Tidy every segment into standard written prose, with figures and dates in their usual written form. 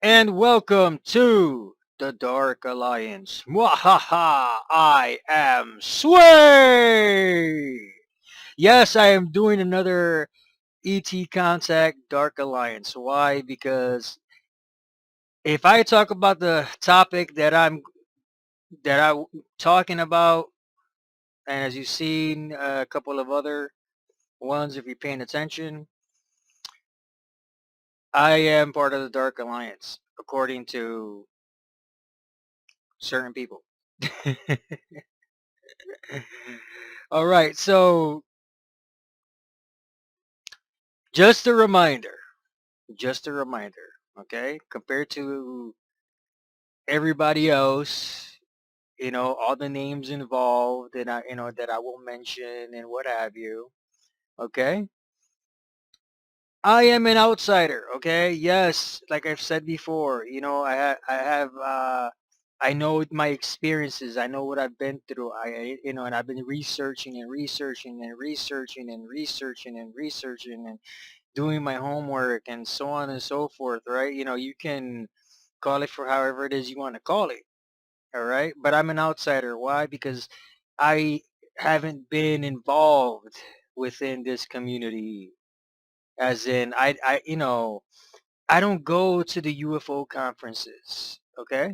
and welcome to the Dark Alliance. Mwahaha! I am Sway! Yes, I am doing another ET Contact Dark Alliance. Why? Because if I talk about the topic that I'm talking about, and as you've seen a couple of other ones, if you're paying attention, I am part of the Dark Alliance, according to certain people. All right, so just a reminder, just a reminder, okay? Compared to everybody else, all the names involved and that I will mention and what have you, okay? I am an outsider, okay? Yes, like I've said before, I know my experiences. I know what I've been through. And I've been researching and researching and researching and researching and researching and doing my homework and so on and so forth, right? You can call it for however it is you want to call it, all right? But I'm an outsider. Why? Because I haven't been involved within this community, as in I don't go to the UFO conferences, okay?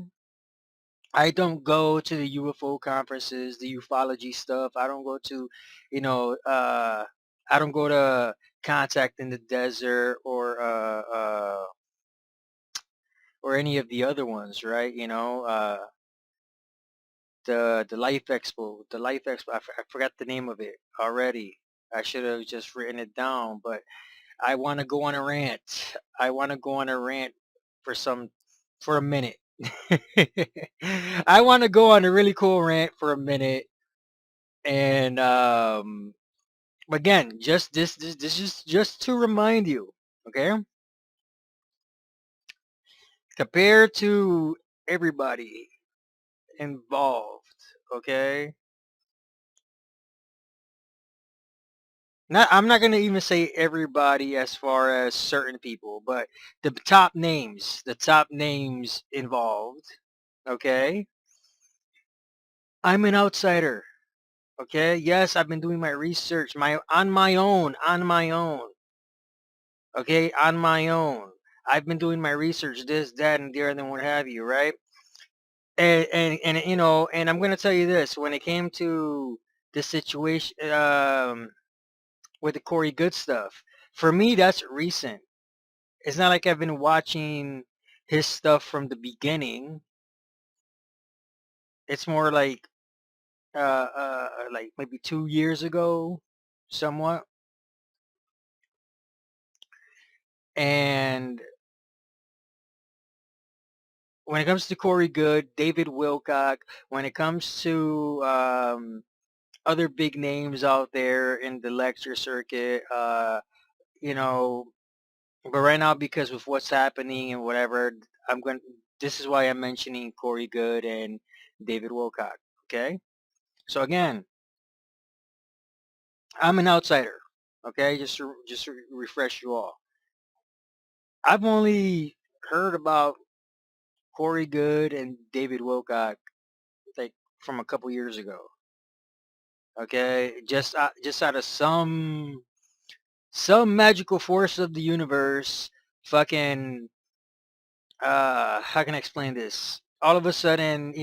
I don't go to the UFO conferences, the ufology stuff. I don't go to, you know, uh, I don't go to Contact in the Desert or any of the other ones, right? The Life Expo, I forgot the name of it already. I should have just written it down, but I want to go on a rant. I want to go on a rant for for a minute. I want to go on a really cool rant for a minute. And again, just this is just to remind you, okay? Compared to everybody involved, okay? I'm not gonna even say everybody as far as certain people, but the top names involved, okay? I'm an outsider, okay? Yes, I've been doing my research, on my own, okay? On my own. I've been doing my research, this, that, and the other, and what have you, right? And I'm gonna tell you this: when it came to the situation with the Corey Good stuff, for me, that's recent. It's not like I've been watching his stuff from the beginning. It's more like maybe 2 years ago, somewhat. And when it comes to Corey Good, David Wilcock, when it comes to other big names out there in the lecture circuit, you know, but right now because of what's happening and whatever, I'm going. This is why I'm mentioning Corey Good and David Wilcock. Okay, so again, I'm an outsider. Okay, just to refresh you all. I've only heard about Corey Good and David Wilcock like from a couple years ago. Okay, just out of some magical force of the universe, fucking how can I explain this? All of a sudden,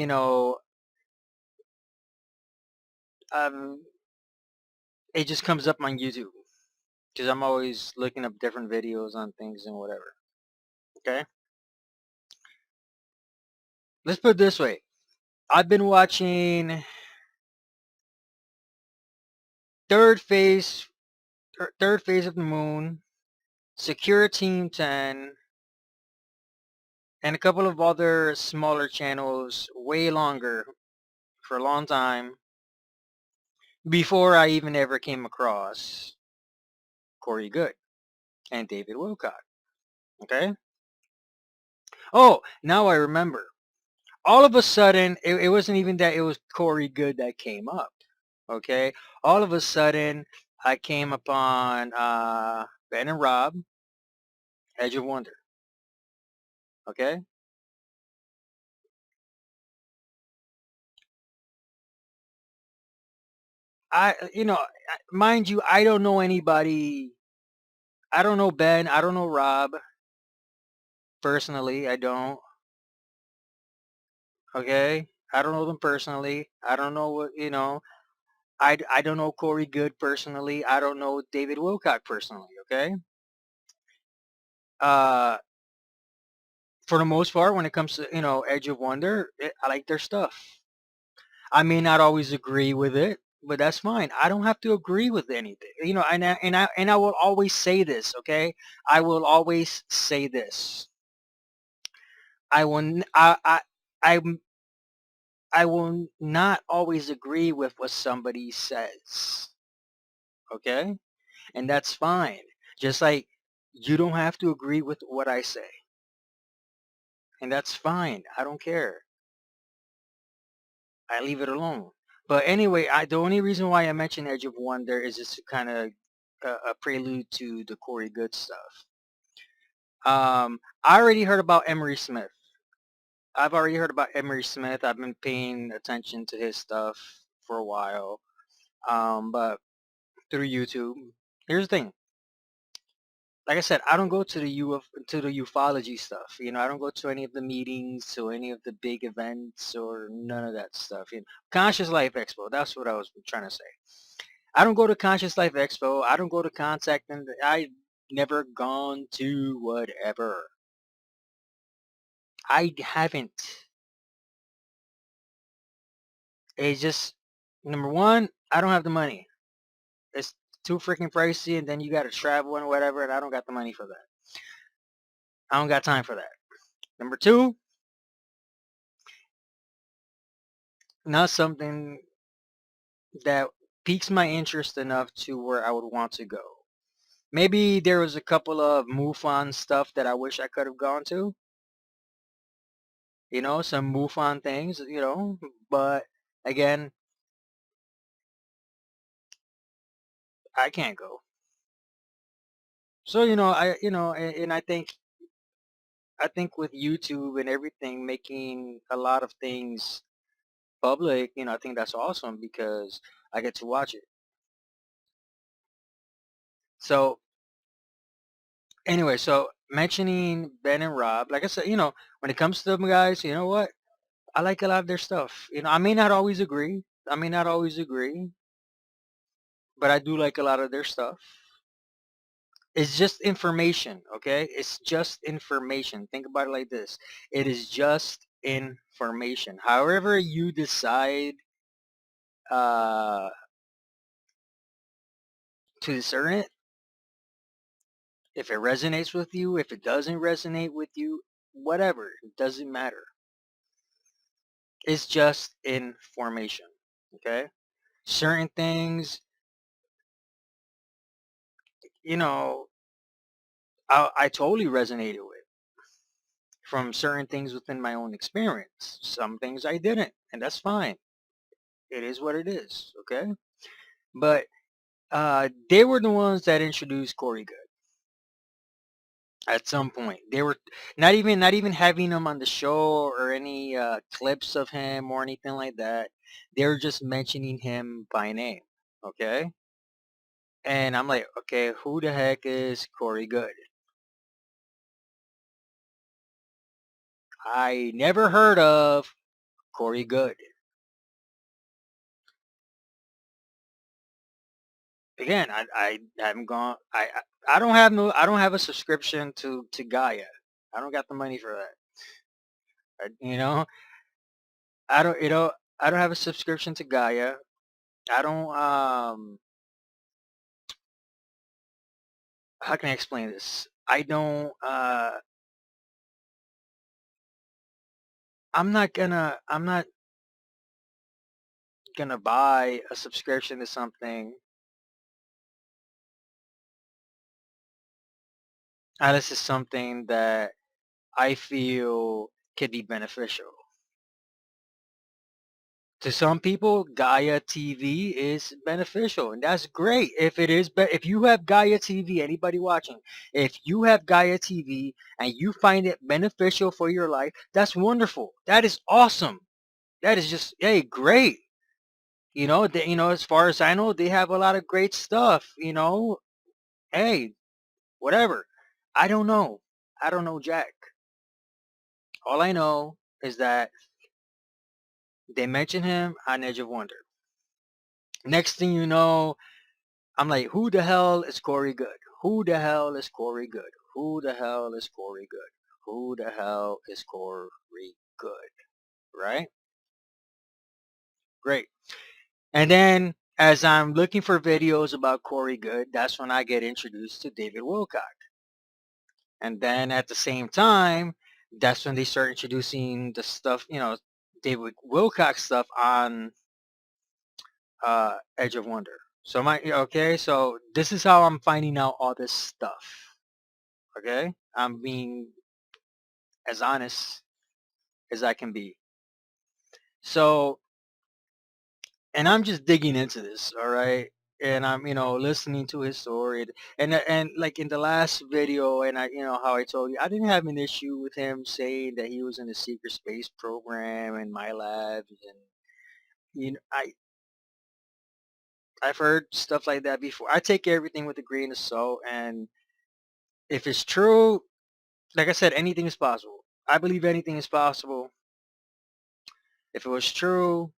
um, it just comes up on YouTube because I'm always looking up different videos on things and whatever. Okay, let's put it this way: I've been watching third phase, third phase of the moon, Secure Team 10, and a couple of other smaller channels way longer for a long time before I even ever came across Corey Good and David Wilcock. Okay. Oh, now I remember. All of a sudden, it wasn't even that it was Corey Good that came up. Okay. All of a sudden, I came upon Ben and Rob, Edge of Wonder. Okay? Mind you, I don't know anybody. I don't know Ben. I don't know Rob personally. I don't. Okay? I don't know them personally. I don't know what. I don't know Corey Goode personally. I don't know David Wilcock personally. Okay? Uh, for the most part, when it comes to, Edge of Wonder, I like their stuff. I may not always agree with it, but that's fine. I don't have to agree with anything. And I will always say this, okay? I will always say this. I will n- I will not always agree with what somebody says, okay? And that's fine. Just like you don't have to agree with what I say. And that's fine. I don't care. I leave it alone. But anyway, the only reason why I mentioned Edge of Wonder is just to kind of a prelude to the Corey Good stuff. I already heard about Emery Smith. I've already heard about Emery Smith. I've been paying attention to his stuff for a while, but through YouTube. Here's the thing. Like I said, I don't go to the ufology stuff. I don't go to any of the meetings, to any of the big events, or none of that stuff. Conscious Life Expo. That's what I was trying to say. I don't go to Conscious Life Expo. I don't go to Contact, and I never gone to whatever. I haven't. It's just, number one, I don't have the money. It's too freaking pricey, and then you got to travel and whatever, and I don't got the money for that. I don't got time for that. Number two, not something that piques my interest enough to where I would want to go. Maybe there was a couple of MUFON stuff that I wish I could have gone to. Some MUFON things, but again, I can't go. So, and I think with YouTube and everything making a lot of things public, I think that's awesome because I get to watch it. So anyway, so mentioning Ben and Rob, like I said, when it comes to them guys, you know what? I like a lot of their stuff. I may not always agree. I may not always agree, but I do like a lot of their stuff. It's just information, okay? It's just information. Think about it like this. It is just information. However you decide uh, to discern it, if it resonates with you, if it doesn't resonate with you, whatever, it doesn't matter. It's just information, okay? Certain things, you know, I totally resonated with from certain things within my own experience. Some things I didn't, and that's fine. It is what it is, okay? But they were the ones that introduced Corey Good at some point. They were not even having him on the show or any clips of him or anything like that. They were just mentioning him by name, okay? And I'm like, okay, who the heck is Corey Good? I never heard of Corey Good. Again, I haven't gone. I don't have no. I don't have a subscription to Gaia. I don't got the money for that. I, you know, I don't. I don't have a subscription to Gaia. I don't. How can I explain this? I don't. I'm not gonna buy a subscription to something unless it's something that I feel could be beneficial. To some people, Gaia TV is beneficial, and that's great. If it is, but if you have Gaia TV, anybody watching, if you have Gaia TV and you find it beneficial for your life, that's wonderful. That is awesome. That is just, hey, great. As far as I know, they have a lot of great stuff. Hey, whatever. I don't know. I don't know Jack. All I know is that they mention him on Edge of Wonder. Next thing you know, I'm like, who the hell is Corey Good? Who the hell is Corey Good? Who the hell is Corey Good? Who the hell is Corey Good? Right? Great. And then as I'm looking for videos about Corey Good, that's when I get introduced to David Wilcock. And then at the same time, that's when they start introducing the stuff, David Wilcock stuff on Edge of Wonder. So so this is how I'm finding out all this stuff. Okay? I'm being as honest as I can be. So, and I'm just digging into this, all right? And I'm, listening to his story. And like in the last video, and how I told you, I didn't have an issue with him saying that he was in a secret space program in my lab. And, I've heard stuff like that before. I take everything with a grain of salt. And if it's true, like I said, anything is possible. I believe anything is possible. If it was true,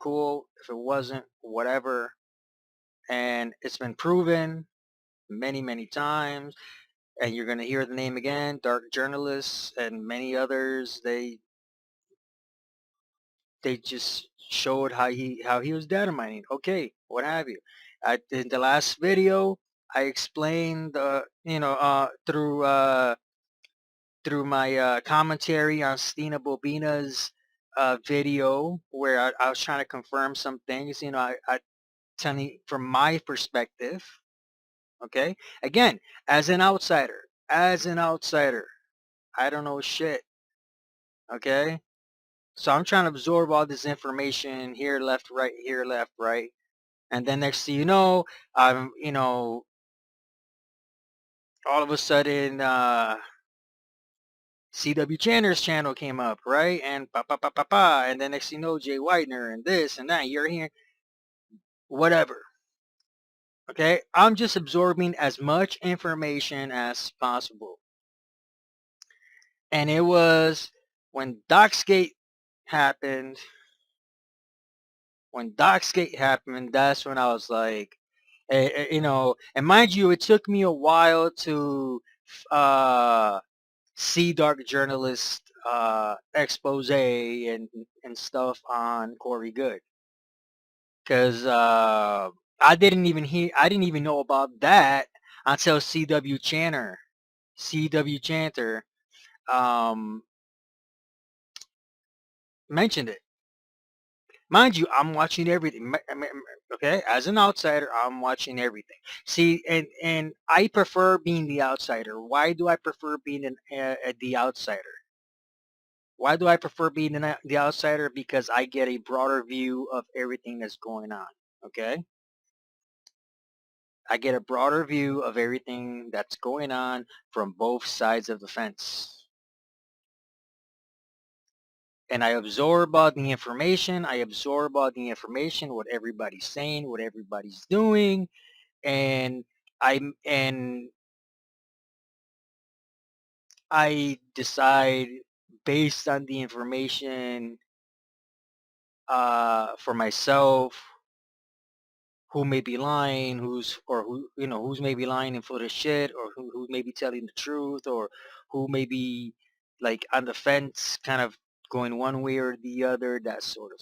cool. If it wasn't, whatever. And it's been proven many, many times. And you're going to hear the name again, dark journalists and many others. They just showed how he was dynamiting. Okay, what have you. In the last video, I explained, through my commentary on Stina Bobina's video, where I was trying to confirm some things. I telling from my perspective. Okay, again, as an outsider, I don't know shit. Okay, so I'm trying to absorb all this information here, left, right, here, left, right, and then next thing you know, I'm, all of a sudden, CW Channer's channel came up, right? And pa pa pa pa pa, and then next thing you know, Jay Whitener and this and that. You're here, whatever. Okay, I'm just absorbing as much information as possible. And it was when Doxgate happened. When Doxgate happened, that's when I was like, and mind you, it took me a while to see dark journalist expose and stuff on Corey Good, because I didn't even know about that until CW Chanter mentioned it. Mind you, I'm watching everything. Okay, as an outsider, I'm watching everything. See, and I prefer being the outsider. Why do I prefer being the outsider? Why do I prefer being the outsider? Because I get a broader view of everything that's going on. Okay, I get a broader view of everything that's going on from both sides of the fence. And I absorb all the information. I absorb all the information, what everybody's saying, what everybody's doing, and and I decide based on the information for myself who may be lying, who's maybe lying and full of shit, or who may be telling the truth, or who may be like on the fence, kind of going one way or the other, that sort of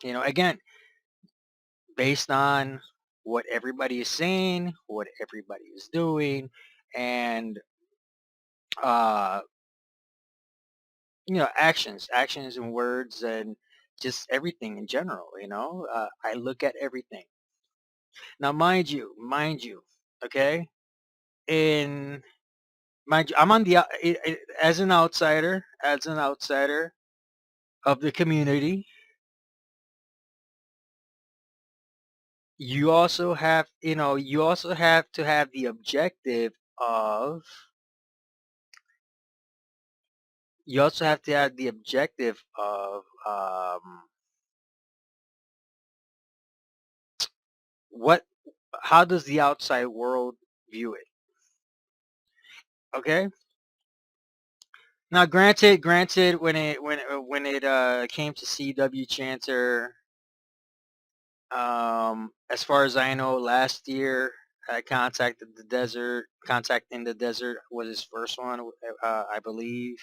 thing. Again, based on what everybody is saying, what everybody is doing, and uh, actions and words, and just everything in general. I look at everything. Now, mind you, okay. In mind you, I'm on the as an outsider of the community. you also have, you also have to have the objective of, you also have to have the objective of, what, how does the outside world view it? Okay. Now, granted, when it came to CW Chanter, as far as I know, last year, Contacting the Desert was his first one, I believe.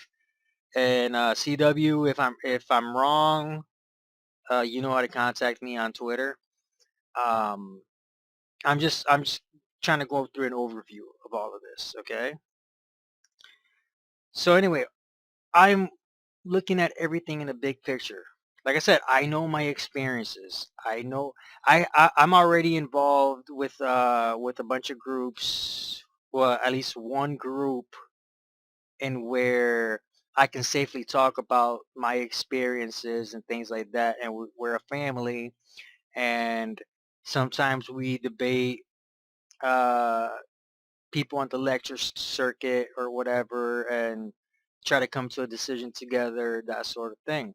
And CW, if I'm wrong, you know how to contact me on Twitter. Um, I'm just trying to go through an overview of all of this. Okay. So anyway, I'm looking at everything in a big picture. Like I said, I know my experiences. I know I'm already involved with a bunch of groups. Well, at least one group in where I can safely talk about my experiences and things like that. And we're a family, and sometimes we debate uh, people on the lecture circuit or whatever, and try to come to a decision together, that sort of thing.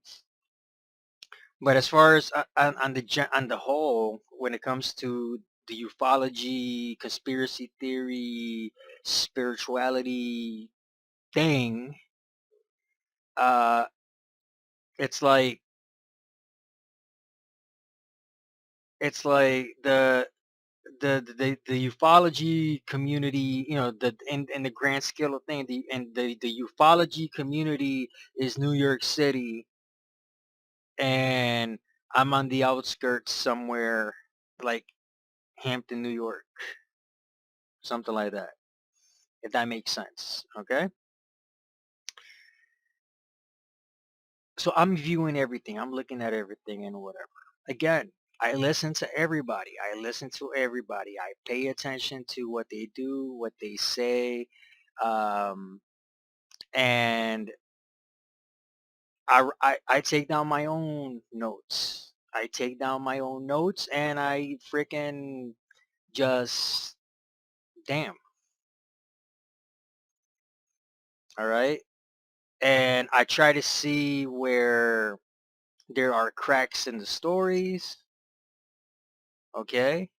But as far as on the whole, when it comes to the ufology, conspiracy theory, spirituality thing, uh, it's like the ufology community, in the grand scale of things, the ufology community is New York City, and I'm on the outskirts somewhere like Hampton, New York, something like that, if that makes sense. Okay. So I'm viewing everything. I'm looking at everything and whatever. Again, I listen to everybody. I listen to everybody. I pay attention to what they do, what they say, um, and I take down my own notes. I take down my own notes, and I freaking just, damn. All right. And I try to see where there are cracks in the stories. Okay.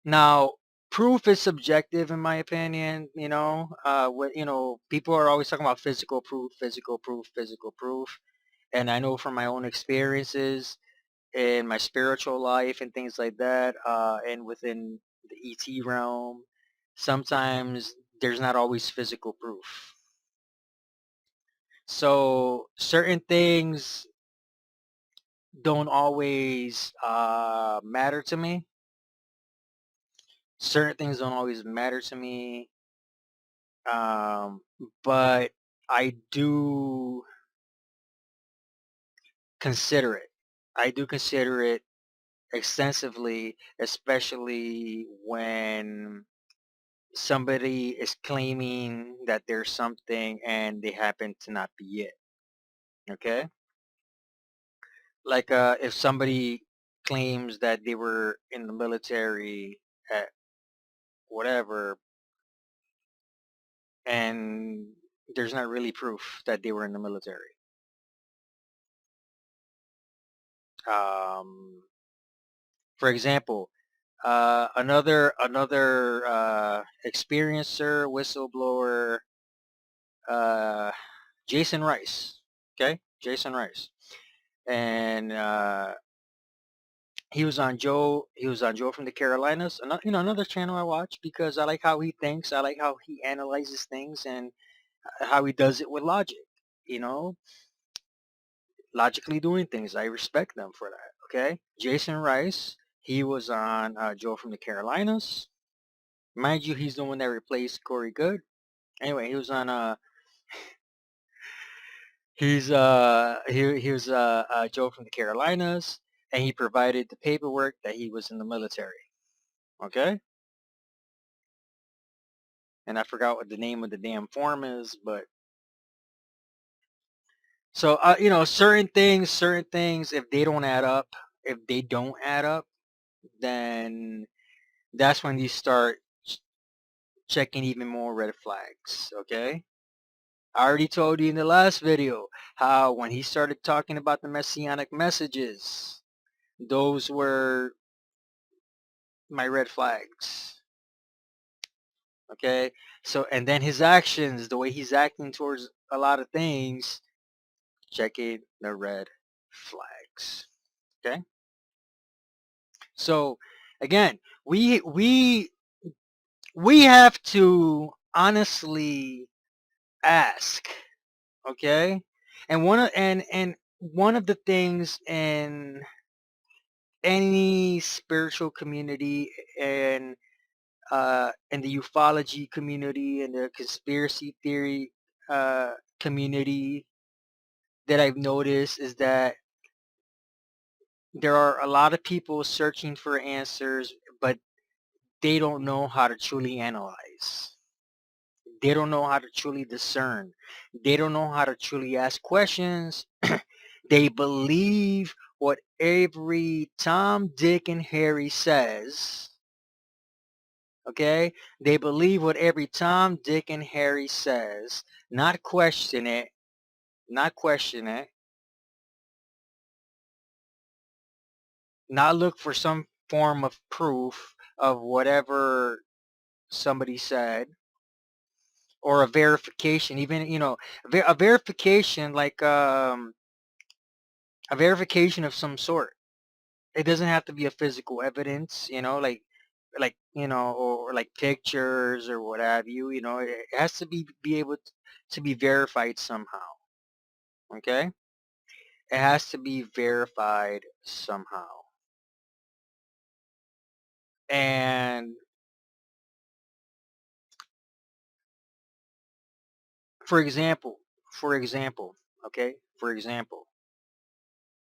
Now, proof is subjective in my opinion, people are always talking about physical proof, physical proof, physical proof. And I know from my own experiences in my spiritual life and things like that, and within the ET realm, sometimes there's not always physical proof. So certain things don't always matter to me. Certain things don't always matter to me. Um, but I do consider it. I do consider it extensively, especially when somebody is claiming that there's something and they happen to not be it. Okay? Like if somebody claims that they were in the military at whatever, and there's not really proof that they were in the military. Um, for example, another experiencer, whistleblower, uh, Jason Rice. Okay, Jason Rice, and he was on Joe from the Carolinas. Another channel I watch because I like how he thinks. I like how he analyzes things and how he does it with logic. You know, logically doing things. I respect them for that. Okay, Jason Rice. He was on Joe from the Carolinas. Mind you, he's the one that replaced Corey Good. Anyway, he was on he was Joe from the Carolinas, and he provided the paperwork that he was in the military. Okay, and I forgot what the name of the damn form is, but so certain things, if they don't add up, if they don't add up, then that's when you start checking even more red flags, okay? I already told you in the last video how when he started talking about the messianic messages, those were my red flags, okay? So, and then his actions, the way he's acting towards a lot of things, checking the red flags, okay? So, again, we we have to honestly ask, okay? And one of the things in any spiritual community and in the ufology community and the conspiracy theory community that I've noticed is that there are a lot of people searching for answers, but they don't know how to truly analyze. They don't know how to truly discern. They don't know how to truly ask questions. They believe what every Tom, Dick, and Harry says. Okay? They believe what every Tom, Dick, and Harry says. Not question it. Not question it. Not look for some form of proof of whatever somebody said. Or a verification, even, a verification like a verification of some sort. It doesn't have to be a physical evidence, or like pictures or what have you. It has to be able to be verified somehow. Okay, it has to be verified somehow. And for example, for example, okay, for example,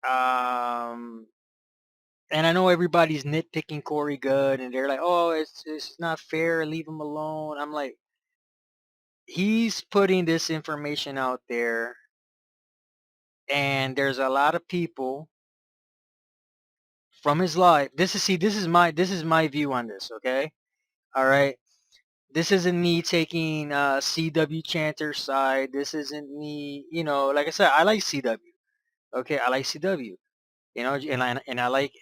um, and I know everybody's nitpicking Corey Good, and they're like, "Oh, it's not fair. Leave him alone." I'm like, he's putting this information out there, and there's a lot of people from his life. This is my view on this. Okay, all right. This isn't me taking CW Chanter's side. This isn't me. Like I said, I like CW. Okay, I like CW. And I like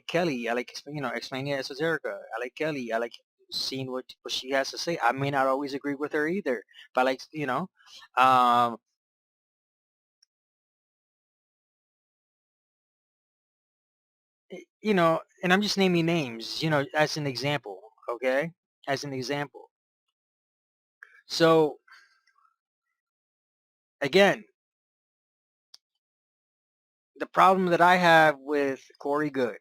Kelly. I like explaining esoterica. I like Kelly. I like seeing what she has to say. I may not always agree with her either, but I like um, and I'm just naming names. As an example. Okay, as an example. So again, the problem that I have with Corey Good,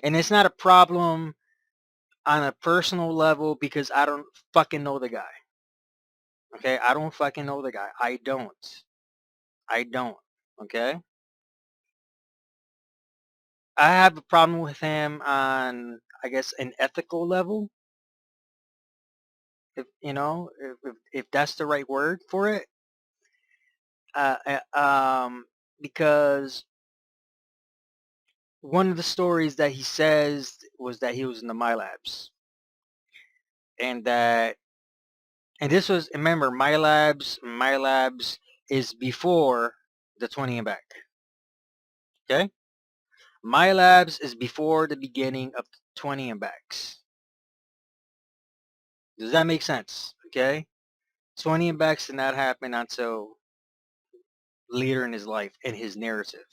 and it's not a problem on a personal level because I don't fucking know the guy. Okay, I don't fucking know the guy. I don't. I don't. Okay. I have a problem with him on, I guess, an ethical level. If that's the right word for it. Uh, uh, um, because one of the stories that he says was that he was in the MyLabs, and this was, remember, MyLabs is before the 20 and back. Okay. MyLabs is before the beginning of 20 and backs. Does that make sense? Okay. 20 and backs did not happen until later in his life, in his narrative.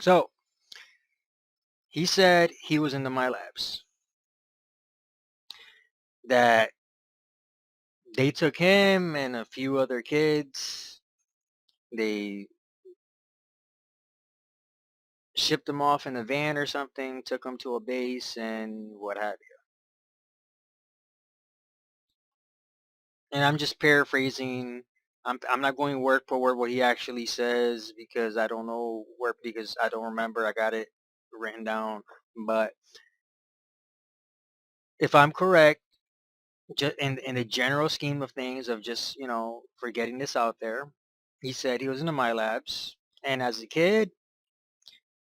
So he said he was in the MyLabs, that they took him and a few other kids, they shipped them off in a van or something, took them to a base and what have you. And I'm just paraphrasing. I'm not going word for word what he actually says because I don't know because I don't remember. I got it written down. But if I'm correct, just in the general scheme of things of just, for getting this out there, he said he was in the MyLabs. And as a kid,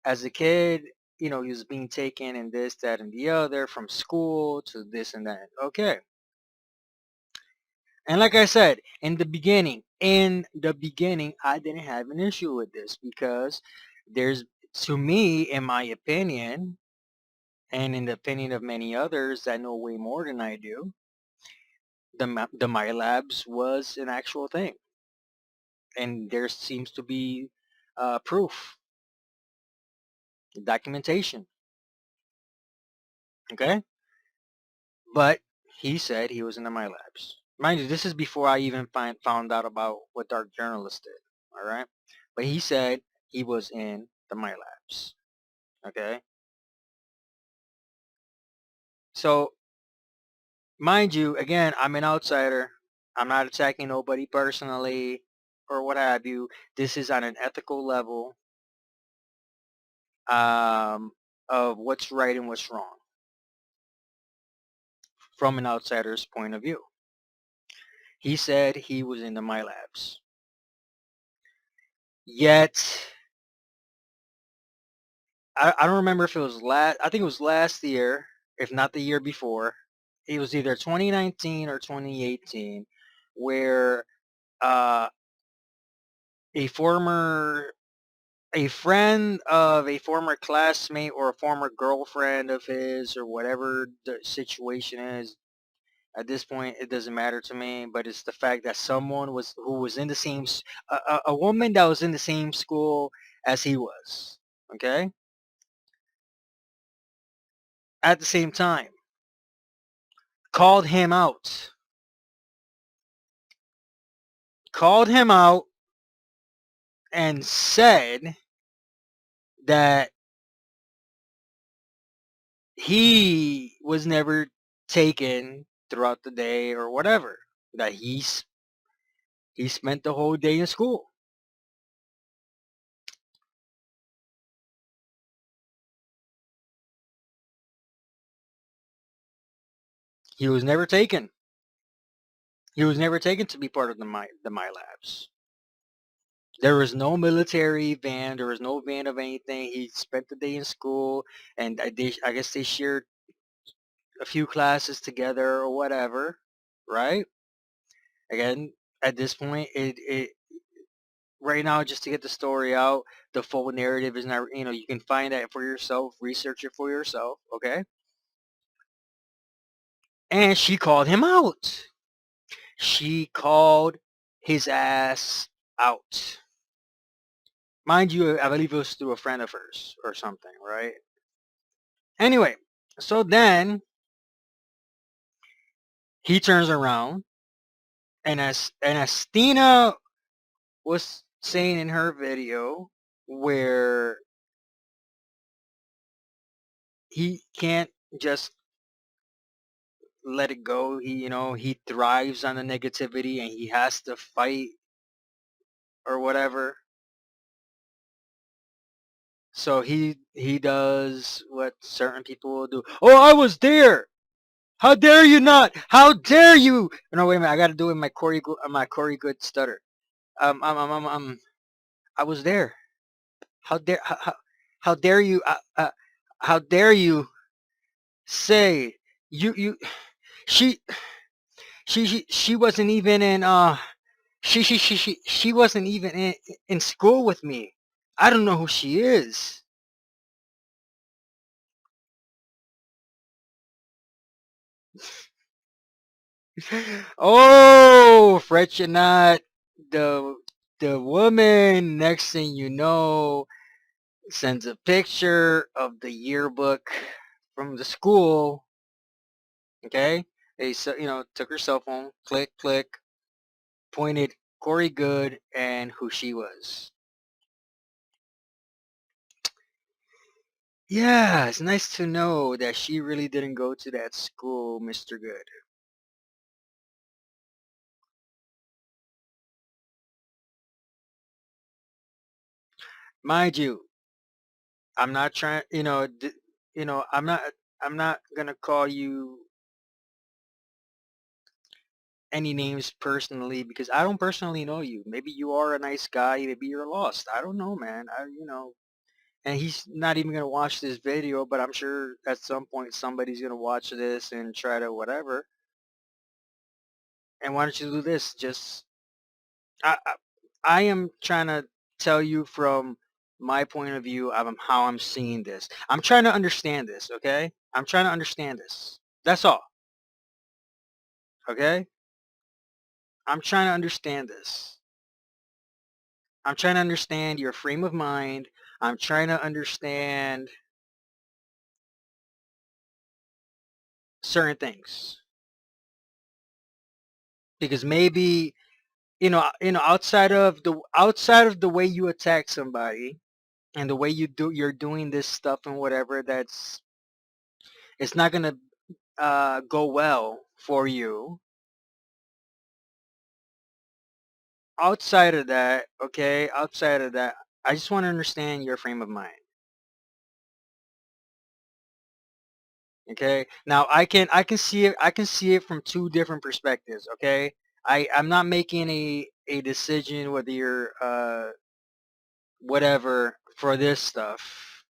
as a kid, he was being taken and this, that, and the other from school to this and that. Okay. And like I said, in the beginning, I didn't have an issue with this because there's, to me, in my opinion, and in the opinion of many others that know way more than I do, the My Labs was an actual thing. And there seems to be proof, documentation. Okay? But he said he was in the My Labs. Mind you, this is before I even found out about what Dark Journalist did. All right? But he said he was in the My Labs. Okay? So, mind you, again, I'm an outsider. I'm not attacking nobody personally or what have you. This is on an ethical level um, of what's right and what's wrong from an outsider's point of view. He said he was in the My Labs. Yet, I don't remember if it was I think it was last year, if not the year before. It was either 2019 or 2018, where uh, a former a friend of a former classmate or a former girlfriend of his or whatever the situation is. At this point, it doesn't matter to me, but it's the fact that someone who was in the same, a woman that was in the same school as he was, okay, at the same time, called him out, called him out and said that he was never taken throughout the day or whatever, that he spent the whole day in school. He was never taken. He was never taken to be part of the My Labs. There was no military van. There was no van of anything. He spent the day in school, and I guess they shared a few classes together or whatever, right? Again, at this point, it right now, just to get the story out, the full narrative is not. You can find that for yourself, research it for yourself, okay? And she called him out. She called his ass out. Mind you, I believe it was through a friend of hers or something, right? Anyway, so then he turns around, and as Stina was saying in her video, where he can't just let it go. He thrives on the negativity, and he has to fight or whatever. So he does what certain people will do. Oh, I was there. How dare you not? How dare you? No, wait a minute. I got to do it in my Corey Good stutter. I was there. How dare you? How dare you say you? She she wasn't even in she wasn't even in school with me. I don't know who she is. Oh, fret you not. The woman, next thing you know, sends a picture of the yearbook from the school. Okay, took her cell phone, click click, pointed Corey Good and who she was. Yeah, it's nice to know that she really didn't go to that school, Mr. Good. Mind you, I'm not trying, I'm not gonna call you any names personally because I don't personally know you. Maybe you are a nice guy. Maybe you're lost. I don't know, man. and he's not even going to watch this video, but I'm sure at some point somebody's going to watch this and try to whatever. And why don't you do this? Just I, I am trying to tell you from my point of view of how I'm seeing this. I'm trying to understand this, okay? I'm trying to understand this. That's all, okay? I'm trying to understand this. I'm trying to understand your frame of mind. I'm trying to understand certain things. Because maybe, outside of the way you attack somebody and the way you're doing this stuff and whatever, it's not going to go well for you. Outside of that, okay, outside of that, I just want to understand your frame of mind. Okay. Now I can see it from two different perspectives. Okay. I'm not making a decision whether you're whatever for this stuff.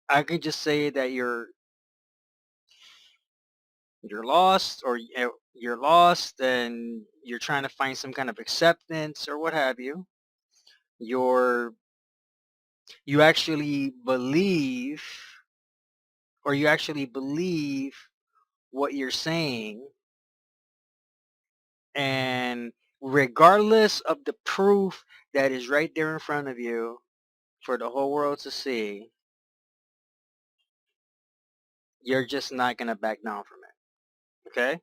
I can just say that you're lost, or you're lost and you're trying to find some kind of acceptance or what have you. You're you actually believe you actually believe what you're saying, and regardless of the proof that is right there in front of you for the whole world to see, you're just not going to back down from it. Okay?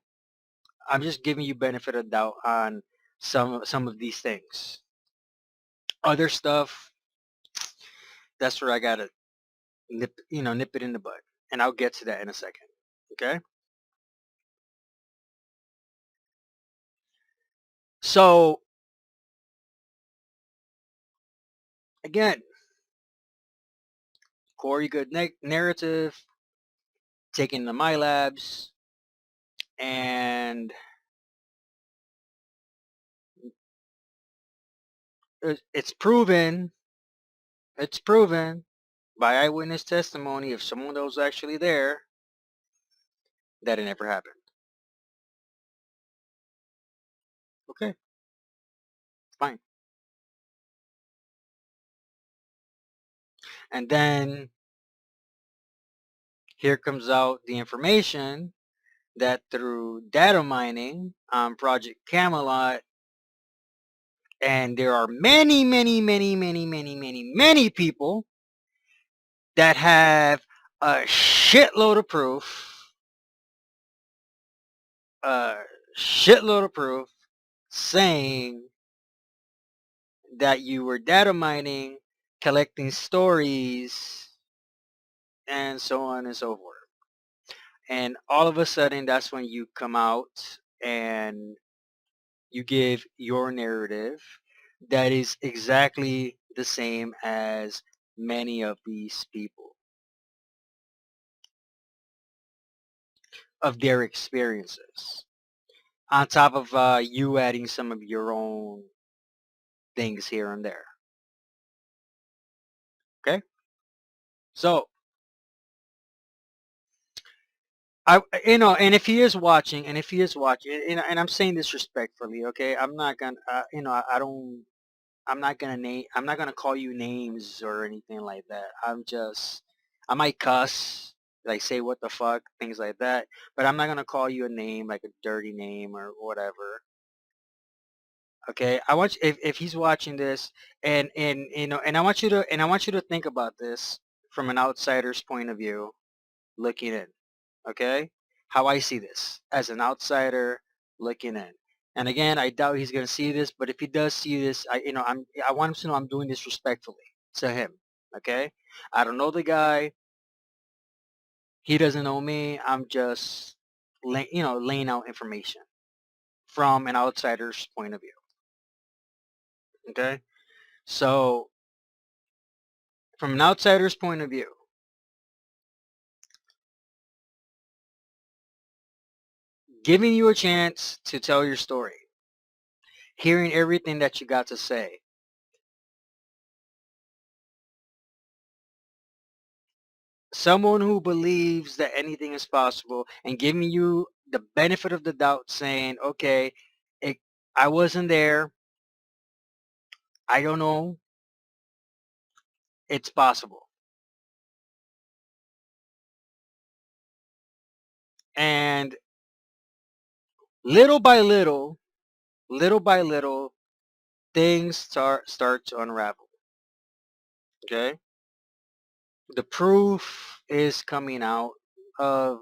I'm just giving you benefit of doubt on some of these things. Other stuff, that's where I got to nip it in the bud, and I'll get to that in a second. Okay? So, again, Corey Good narrative, taking the My Labs, and it's proven by eyewitness testimony of someone that was actually there that it never happened. Okay, fine. And then here comes out the information that through data mining on Project Camelot, and there are many, many, many, many, many, many, many people that have a shitload of proof, a shitload of proof saying that you were data mining, collecting stories, and so on and so forth. And all of a sudden, that's when you come out and you give your narrative that is exactly the same as many of these people, of their experiences, on top of you adding some of your own things here and there. Okay? So, and if he is watching, and I'm saying this respectfully, okay? I'm not gonna, I don't, I'm not gonna call you names or anything like that. I might cuss, like say what the fuck, things like that, but I'm not gonna call you a name, like a dirty name or whatever. Okay? If he's watching this, and I want you to think about this from an outsider's point of view, looking in. Okay? How I see this as an outsider looking in. And again, I doubt he's going to see this, but if he does see this, I want him to know I'm doing this respectfully to him. Okay? I don't know the guy. He doesn't know me. I'm just, laying out information from an outsider's point of view. Okay? So, from an outsider's point of view, giving you a chance to tell your story, hearing everything that you got to say, someone who believes that anything is possible and giving you the benefit of the doubt, saying, okay, it, I wasn't there, I don't know, it's possible. And little by little, things start to unravel. Okay? The proof is coming out of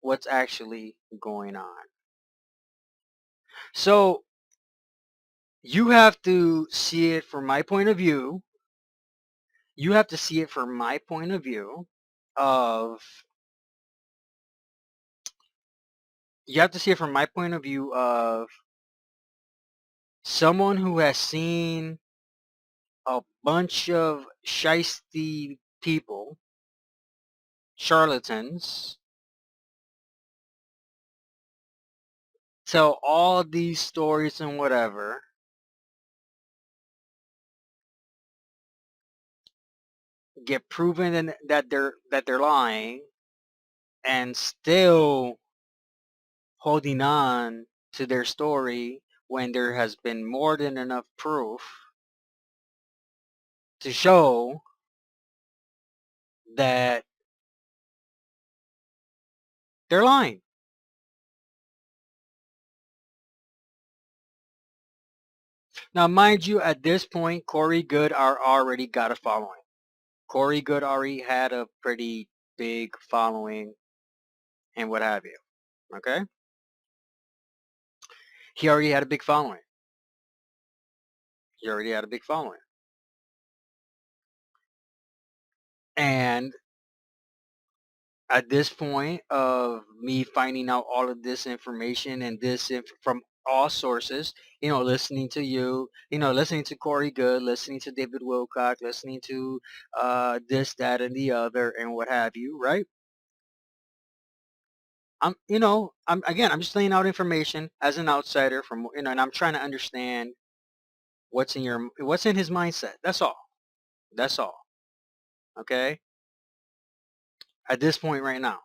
what's actually going on. So you have to see it from my point of view. You have to see it from my point of view of you have to see it from my point of view of someone who has seen a bunch of shiesty people, charlatans, tell all these stories and whatever, get proven that they're lying, and still holding on to their story when there has been more than enough proof to show that they're lying. Now, mind you, at this point, Corey Good are already got a following. Corey Good already had a pretty big following and what have you. Okay? He already had a big following. He already had a big following. And at this point of me finding out all of this information and from all sources, listening to you, listening to Corey Good, listening to David Wilcock, listening to this, that, and the other, and what have you, right? I'm just laying out information as an outsider from, and I'm trying to understand what's in his mindset. That's all. That's all. Okay? At this point right now.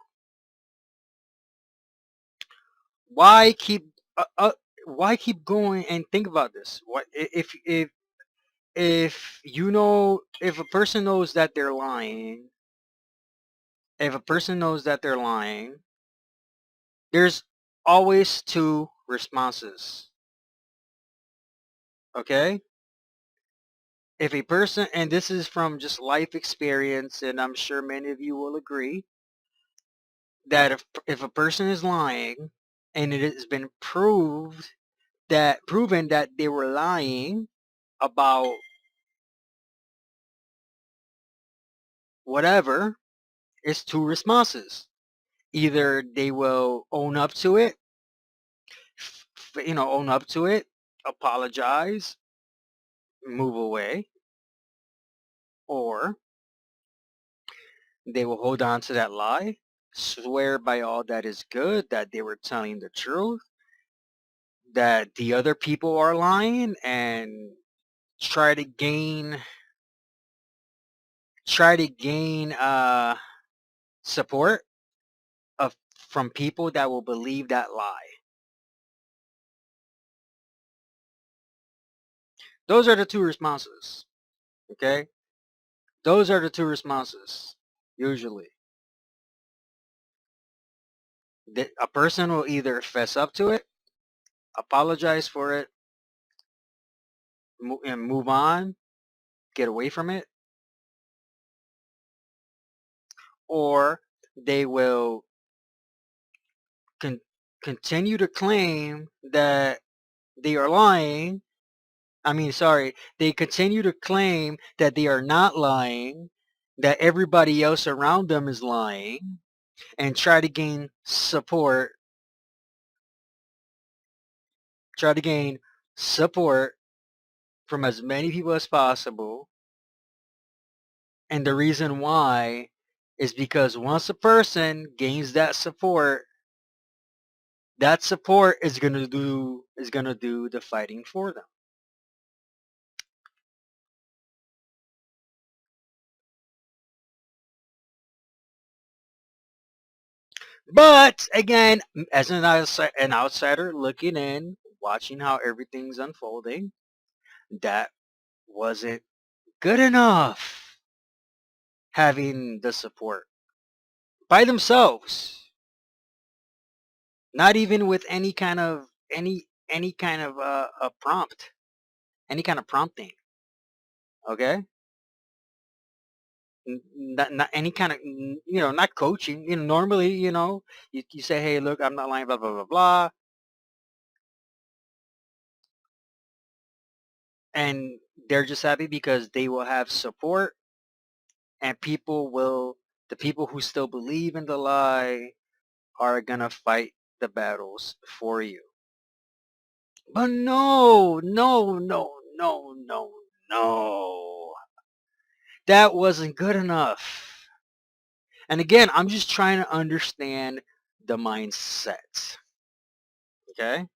Why keep why keep going and think about this? What if a person knows that they're lying, if a person knows that they're lying, there's always two responses. Okay? If a person, and this is from just life experience, and I'm sure many of you will agree, that if a person is lying and it has been proven that they were lying about whatever, it's two responses. Either they will own up to it, apologize, move away, or they will hold on to that lie, swear by all that is good that they were telling the truth, that the other people are lying, and try to gain support of from people that will believe that lie. Those are the two responses. Okay? Those are the two responses, usually. A person will either fess up to it, apologize for it, and move on, get away from it, or they will continue to claim that they are lying. They continue to claim that they are not lying, that everybody else around them is lying, and try to gain support from as many people as possible. And the reason why is because once a person gains that support is gonna do the fighting for them. But again, as an outsider looking in, watching how everything's unfolding, that wasn't good enough. Having the support by themselves, not even with any kind of a prompt, any kind of prompting. Okay, not any kind of not coaching. Normally you say, hey, look, I'm not lying, blah blah blah blah, and they're just happy because they will have support, and the people who still believe in the lie are gonna fight the battles for you. But no, no, no, no, no, no. That wasn't good enough. And again, I'm just trying to understand the mindset. Okay?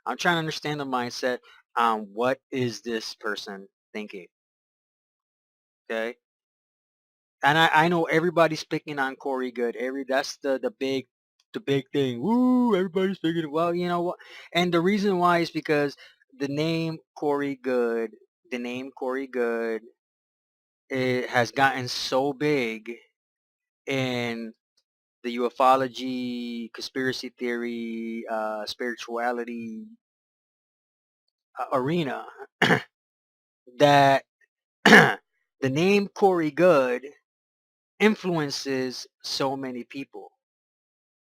I'm trying to understand the mindset on what is this person thinking. Okay? And I know everybody's picking on Corey Good. That's the big thing. Woo, everybody's picking it. Well, you know what? And the reason why is because the name Corey Good, the name Corey Good, it has gotten so big in the ufology, conspiracy theory, spirituality arena that the name Corey Good influences so many people.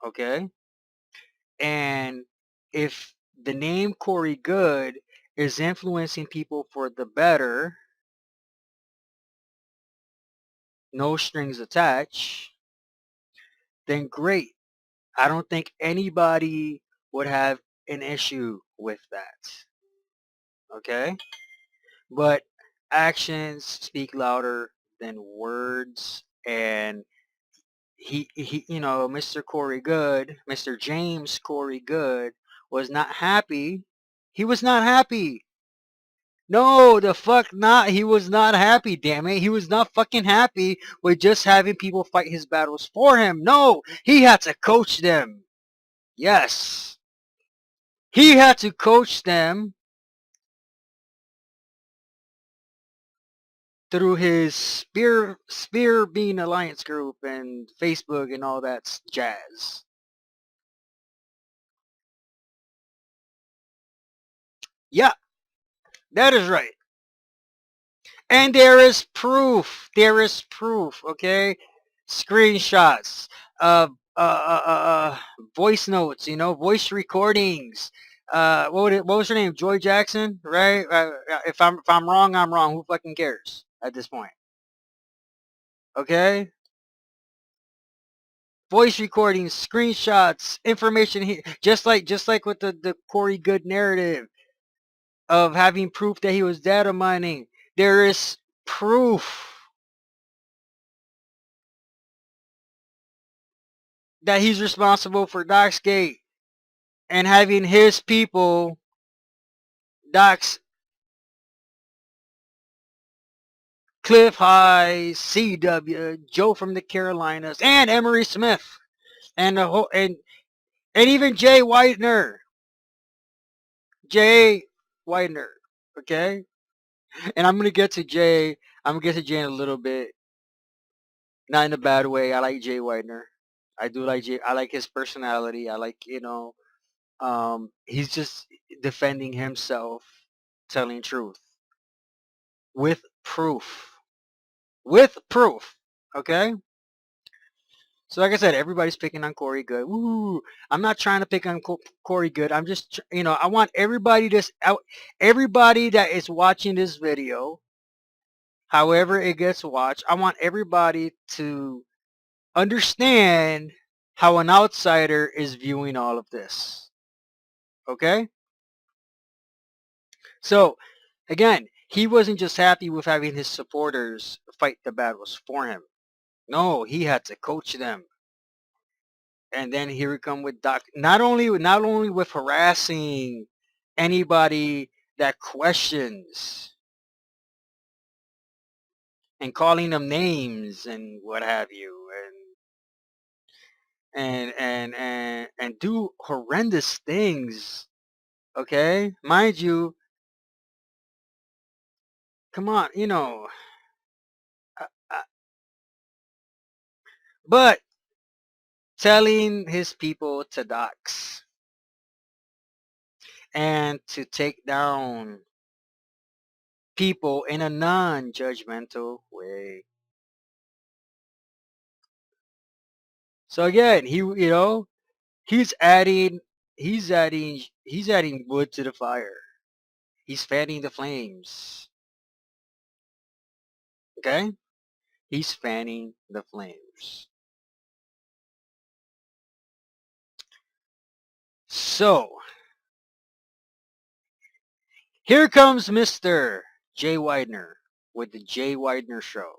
Okay? And if the name Corey Good is influencing people for the better, no strings attached, then great. I don't think anybody would have an issue with that. Okay? But actions speak louder than words. And Mr. Corey Good, Mr. James Corey Good was not happy. He was not happy. No, the fuck not. He was not happy, damn it. He was not fucking happy with just having people fight his battles for him. No, he had to coach them. Yes. He had to coach them through his Spear Bean Alliance group and Facebook and all that jazz. Yeah, that is right. And there is proof. There is proof. Okay, screenshots, uh, voice notes. Voice recordings. What was her name? Joy Jackson, right? If I'm wrong, I'm wrong. Who fucking cares at this point? Okay, voice recordings, screenshots, information here, just like with the Corey Good narrative of having proof that he was data mining. There is proof that he's responsible for Doxgate and having his people dox Cliff High, CW, Joe from the Carolinas, and Emery Smith, and the whole and even Jay Whitener. Jay Whitener. Okay? And I'm gonna get to Jay. I'm gonna get to Jay in a little bit. Not in a bad way. I like Jay Whitener. I do like Jay. I like his personality. I like, he's just defending himself, telling truth with proof. With proof. Okay? So like I said, everybody's picking on Corey Good. Woo! I'm not trying to pick on Corey Good. I'm just, I want everybody that is watching this video, however it gets watched, I want everybody to understand how an outsider is viewing all of this. Okay? So, again, he wasn't just happy with having his supporters fight the battles for him. No, he had to coach them. And then here we come with Doc. Not only with harassing anybody that questions and calling them names and what have you. And and do horrendous things. Okay, mind you, come on, uh, uh, but telling his people to dox and to take down people in a non-judgmental way. So again, he's adding wood to the fire. He's fanning the flames. Okay? He's fanning the flames. So, here comes Mr. Jay Widener with the Jay Widener Show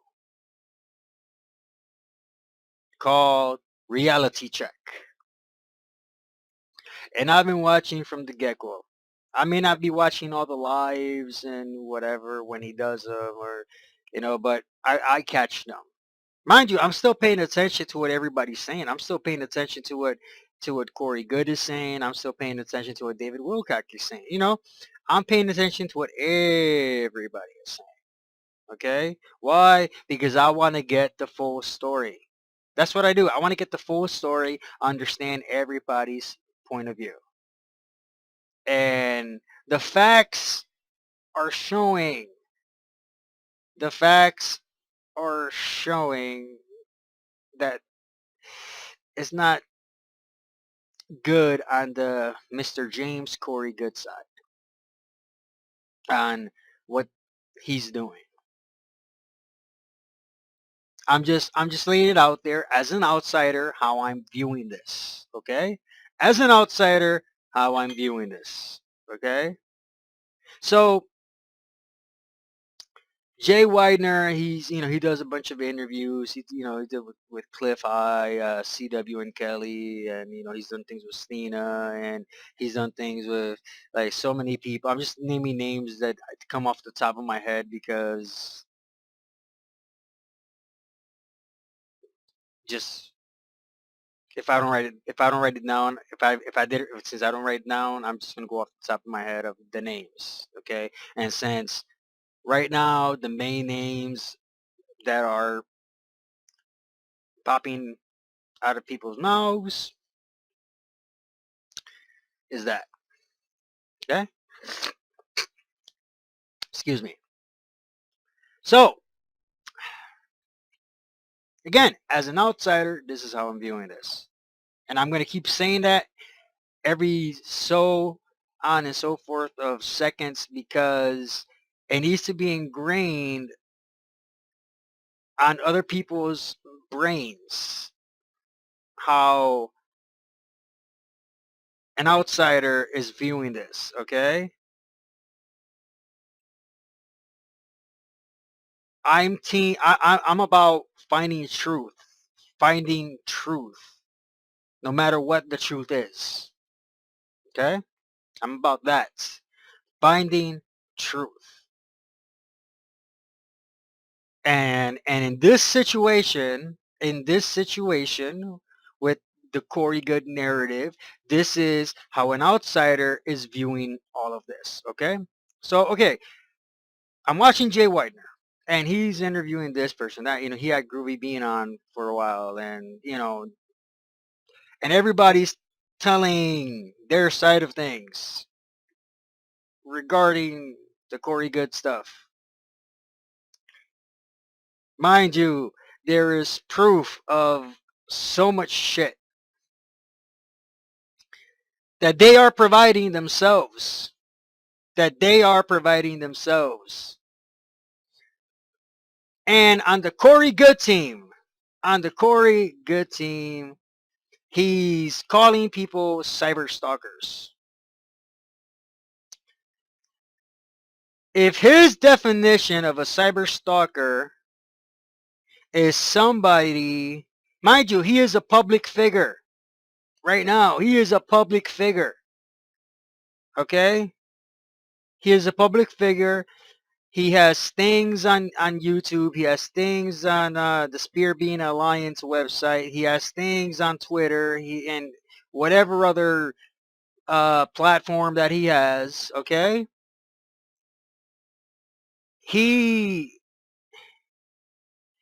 called Reality Check. And I've been watching from the get-go. I may not be watching all the lives and whatever when he does them or, but I catch them. Mind you, I'm still paying attention to what everybody's saying. I'm still paying attention to what Corey Goode is saying. I'm still paying attention to what David Wilcock is saying. I'm paying attention to what everybody is saying. Okay? Why? Because I want to get the full story. That's what I do. I want to get the full story, understand everybody's point of view. And the facts are showing. The facts are showing that it's not good on the Mr. James Corey Good side on what he's doing. I'm just laying it out there as an outsider how I'm viewing this, okay? As an outsider how I'm viewing this, okay? So Jay Widener, he does a bunch of interviews. He did with Cliff High, CW and Kelly, and he's done things with Stina, and he's done things with like so many people. I'm just naming names that come off the top of my head because just if I don't write it down, since I don't write it down, I'm just gonna go off the top of my head of the names, okay? And since right now the main names that are popping out of people's mouths is that. Okay? Excuse me. So, again, as an outsider, this is how I'm viewing this. And I'm going to keep saying that every so on and so forth of seconds because it needs to be ingrained on other people's brains how an outsider is viewing this, okay? I'm about finding truth, no matter what the truth is. Okay? I'm about that. Finding truth. And in this situation with the Corey Good narrative, this is how an outsider is viewing all of this. Okay? So okay, I'm watching Jay Widener. And he's interviewing this person that he had Groovy Bean on for a while, and everybody's telling their side of things regarding the Corey Good stuff. Mind you, there is proof of so much shit that they are providing themselves. That they are providing themselves. And on the Corey Good team, he's calling people cyber stalkers. If his definition of a cyber stalker is somebody, mind you, he is a public figure. Right now, he is a public figure. Okay? He is a public figure. He has things on YouTube. He has things on the Spear Bean Alliance website. He has things on Twitter. He and whatever other platform that he has. Okay, he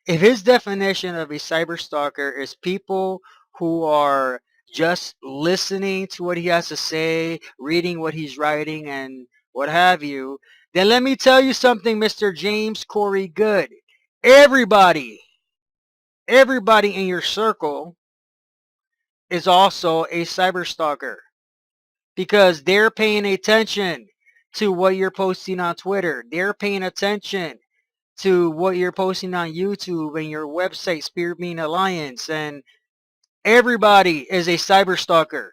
if his definition of a cyber stalker is people who are just listening to what he has to say, reading what he's writing, and what have you, then let me tell you something, Mr. James Corey Goode. Everybody, everybody in your circle is also a cyber stalker because they're paying attention to what you're posting on Twitter. They're paying attention to what you're posting on YouTube and your website, Spearbean Alliance, and everybody is a cyber stalker.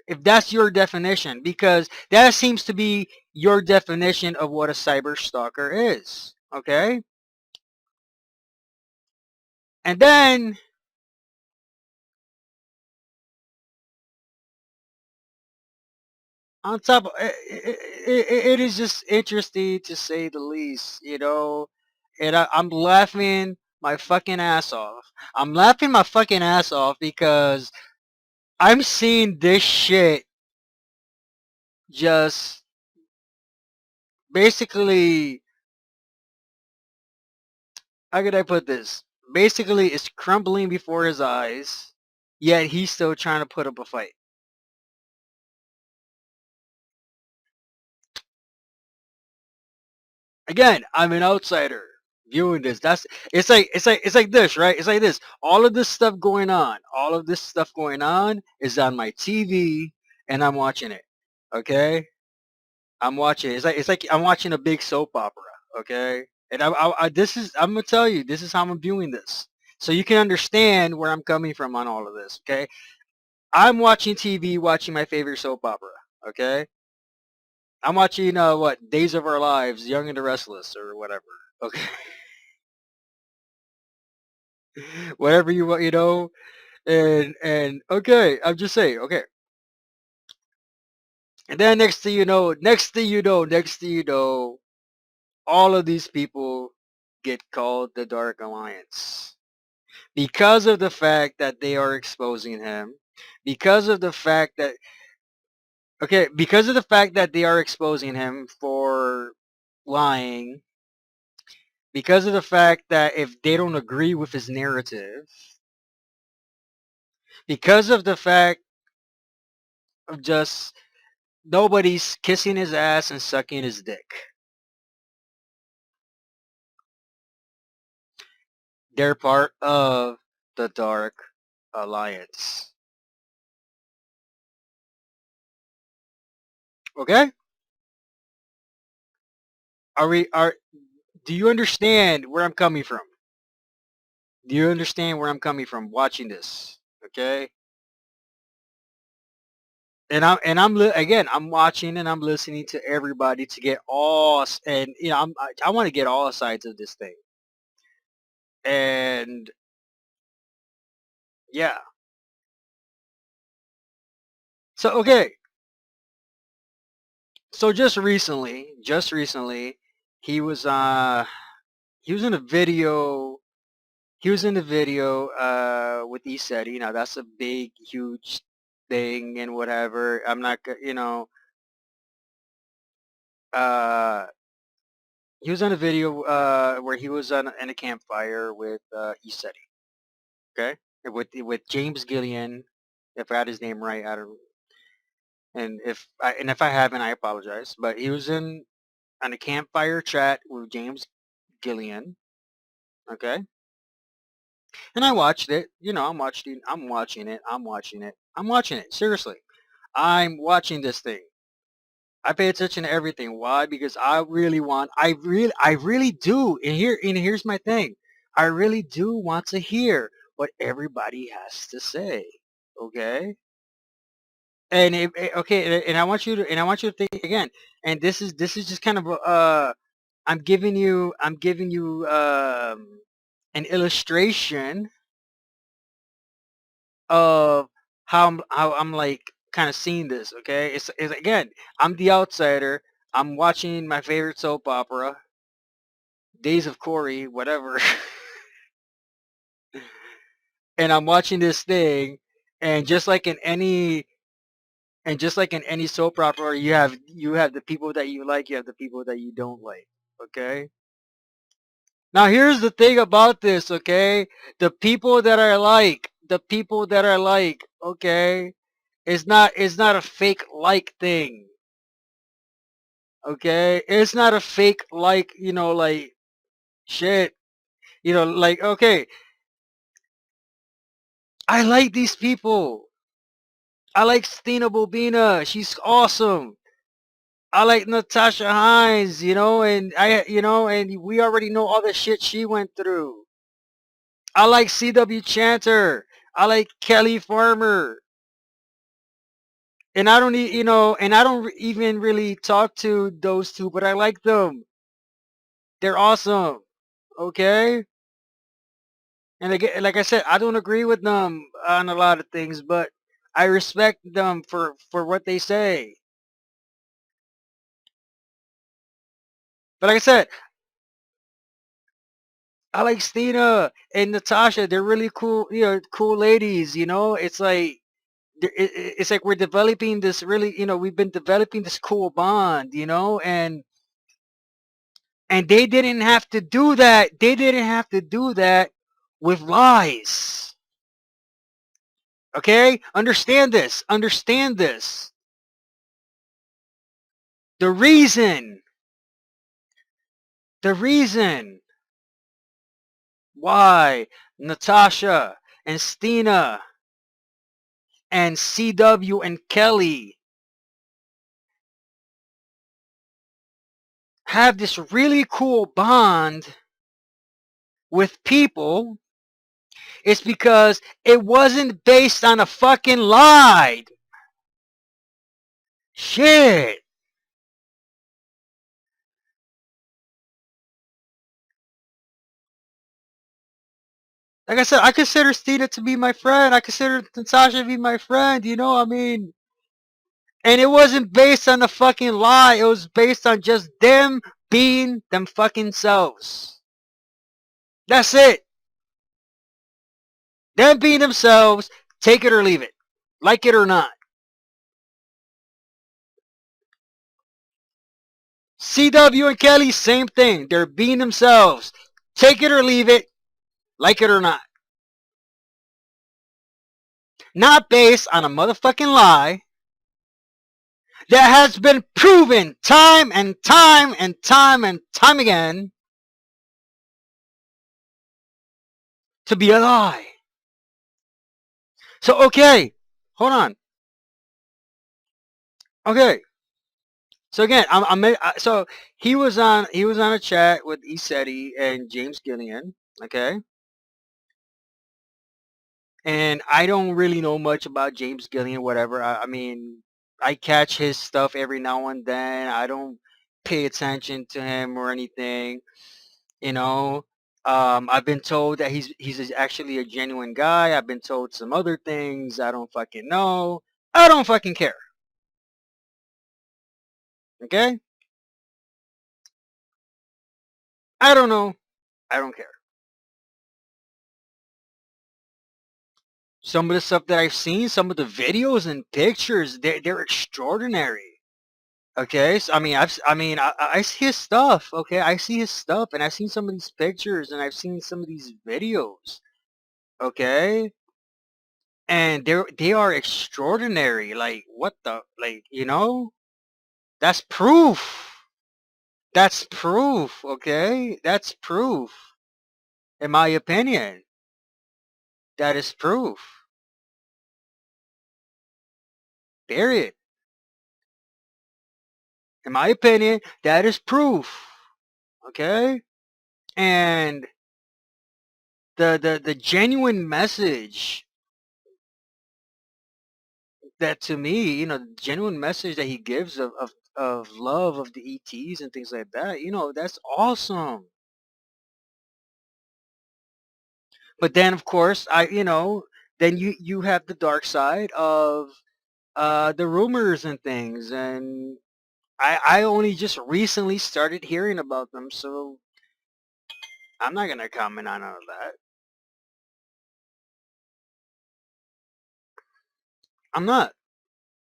If that's your definition, because that seems to be your definition of what a cyber stalker is. Okay? And then on top of it is just interesting to say the least, you know. And I'm laughing my fucking ass off. I'm laughing my fucking ass off because I'm seeing this shit just basically, how could I put this? Basically, it's crumbling before his eyes, yet he's still trying to put up a fight. Again, I'm an outsider viewing this. That's it's like this, right? It's like this. All of this stuff going on, all of this stuff going on is on my TV, and I'm watching it. Okay, I'm watching it. It's like I'm watching a big soap opera. Okay, and this is I'm gonna tell you this is how I'm viewing this, so you can understand where I'm coming from on all of this. Okay, I'm watching TV, watching my favorite soap opera. Okay, I'm watching what Days of Our Lives, Young and the Restless, or whatever. Okay, whatever you want, and okay, I'm just saying. Okay, and then next thing you know, all of these people get called the Dark Alliance because of the fact that they are exposing him, because of the fact that because of the fact that they are exposing him for lying, because of the fact that if they don't agree with his narrative, because of the fact of just nobody's kissing his ass and sucking his dick. They're part of the Dark Alliance. Okay? Are do you understand where I'm coming from? Do you understand where I'm coming from watching this? Okay? Again, I'm watching and I'm listening to everybody to get and I want to get all sides of this thing. And yeah. So okay. So just recently he was he was in a video with ECETI. Now that's a big huge thing and whatever. I'm not uh he was on a video where he was in a campfire with ECETI. Okay, with James Gillian, if I had his name right. I don't, and if I haven't, I apologize. But he was on a campfire chat with James Gillian. Okay, and I watched it. I'm watching it. Seriously, I'm watching this thing. I pay attention to everything. Why? Because I really do. And here's my thing. I really do want to hear what everybody has to say. Okay. And I want you to think again. And this is just kind of I'm giving you an illustration of how I'm like kind of seeing this. Okay, it's again, I'm the outsider. I'm watching my favorite soap opera, Days of Corey, whatever. And I'm watching this thing, and just like in any soap opera, you have the people that you like, you have the people that you don't like. Okay. Now here's the thing about this. Okay, the people that are like, okay, it's not a fake like thing. Okay, it's not a fake like, like shit. Like, okay, I like these people. I like Stina Bobina. She's awesome. I like Natasha Hines, and we already know all the shit she went through. I like C.W. Chanter. I like Kelly Farmer. And I don't, and I don't even really talk to those two, but I like them. They're awesome. Okay? And again, like I said, I don't agree with them on a lot of things, but I respect them for what they say. But like I said, I like Stina and Natasha. They're really cool, cool ladies. It's like we're developing this really, we've been developing this cool bond, and they didn't have to do that. They didn't have to do that with lies. Okay? Understand this. Understand this. The reason, the reason why Natasha and Stina and CW and Kelly have this really cool bond with people is because it wasn't based on a fucking lie. Shit. Like I said, I consider Stina to be my friend. I consider Natasha to be my friend. And it wasn't based on a fucking lie. It was based on just them being them fucking selves. That's it. Them being themselves, take it or leave it. Like it or not. CW and Kelly, same thing. They're being themselves. Take it or leave it. Like it or not. Not based on a motherfucking lie that has been proven time and time and time and time again to be a lie. So, okay, hold on. Okay, so again, so he was on a chat with ECETI and James Gillian. Okay, and I don't really know much about James Gillian. Whatever. I mean, I catch his stuff every now and then. I don't pay attention to him or anything. You know, I've been told that he's actually a genuine guy. I've been told some other things. I don't fucking know. I don't fucking care. Okay? I don't know. I don't care. Some of the stuff that I've seen, some of the videos and pictures, they're extraordinary. Okay, so I see his stuff. Okay, I see his stuff, and I've seen some of these pictures, and I've seen some of these videos. Okay, and they are extraordinary. Like what the like that's proof. That's proof. Okay, that's proof. In my opinion, that is proof. Period. In my opinion, that is proof. Okay, and the genuine message that to me, the genuine message that he gives of love of the ETs and things like that, that's awesome. But then, of course, then you have the dark side of the rumors and things, and I only just recently started hearing about them, so I'm not gonna comment on all of that. I'm not.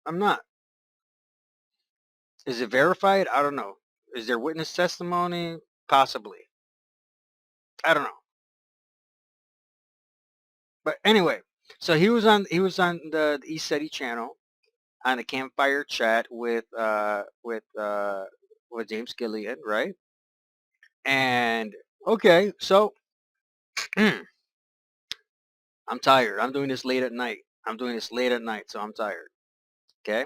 I'm not. Is it verified? I don't know. Is there witness testimony? Possibly. I don't know. But anyway, so he was on the ECETI channel on a campfire chat with James Gillian, right? And okay, so I'm tired. I'm doing this late at night. I'm doing this late at night, so I'm tired. Okay?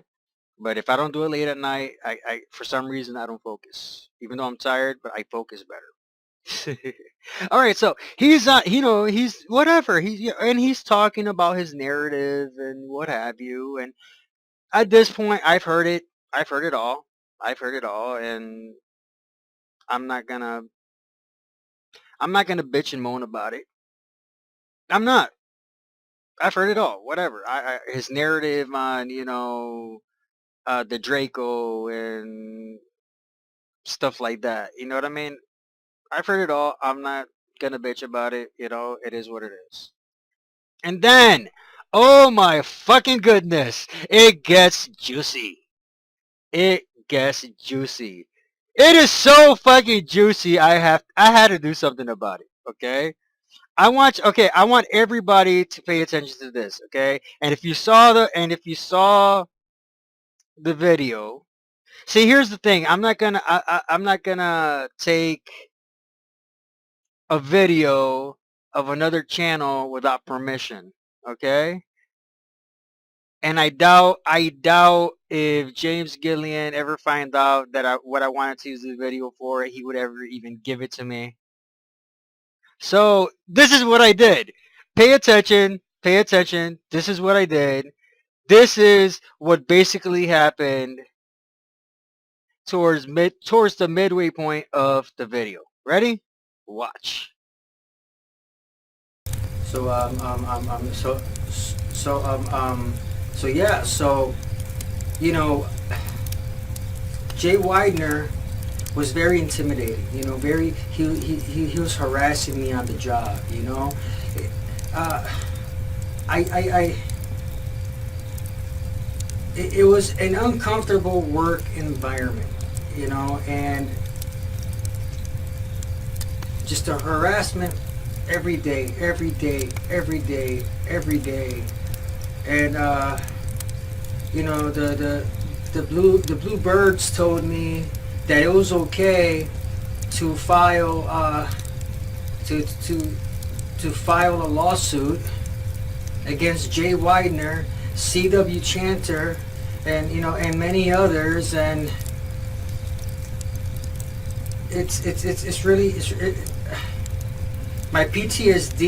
But if I don't do it late at night, I for some reason I don't focus. Even though I'm tired, but I focus better. All right, so he's he's whatever. And he's talking about his narrative and what have you. And at this point, I've heard it. I've heard it all. I've heard it all, and I'm not gonna I'm not gonna bitch and moan about it. I'm not. I've heard it all. Whatever. His narrative on the Draco and stuff like that. You know what I mean? I've heard it all. I'm not gonna bitch about it. It is what it is. And then, oh my fucking goodness, it gets juicy. It gets juicy. It is so fucking juicy. I had to do something about it. Okay. I want everybody to pay attention to this. Okay. And if you saw the video, see, here's the thing. I'm not gonna take a video of another channel without permission. Okay. And I doubt if James Gillian ever find out that what I wanted to use the video for, he would ever even give it to me. So this is what I did. Pay attention. Pay attention. This is what I did. This is what basically happened towards the midway point of the video. Ready? Watch. So so so yeah, so you know, Jay Widener was very intimidating. Very he was harassing me on the job. Uh, I it was an uncomfortable work environment. And just a harassment every day, every day, every day, every day, and the blue birds told me that it was okay to file to file a lawsuit against Jay Widener, C.W. Chanter, and many others. And it's really my PTSD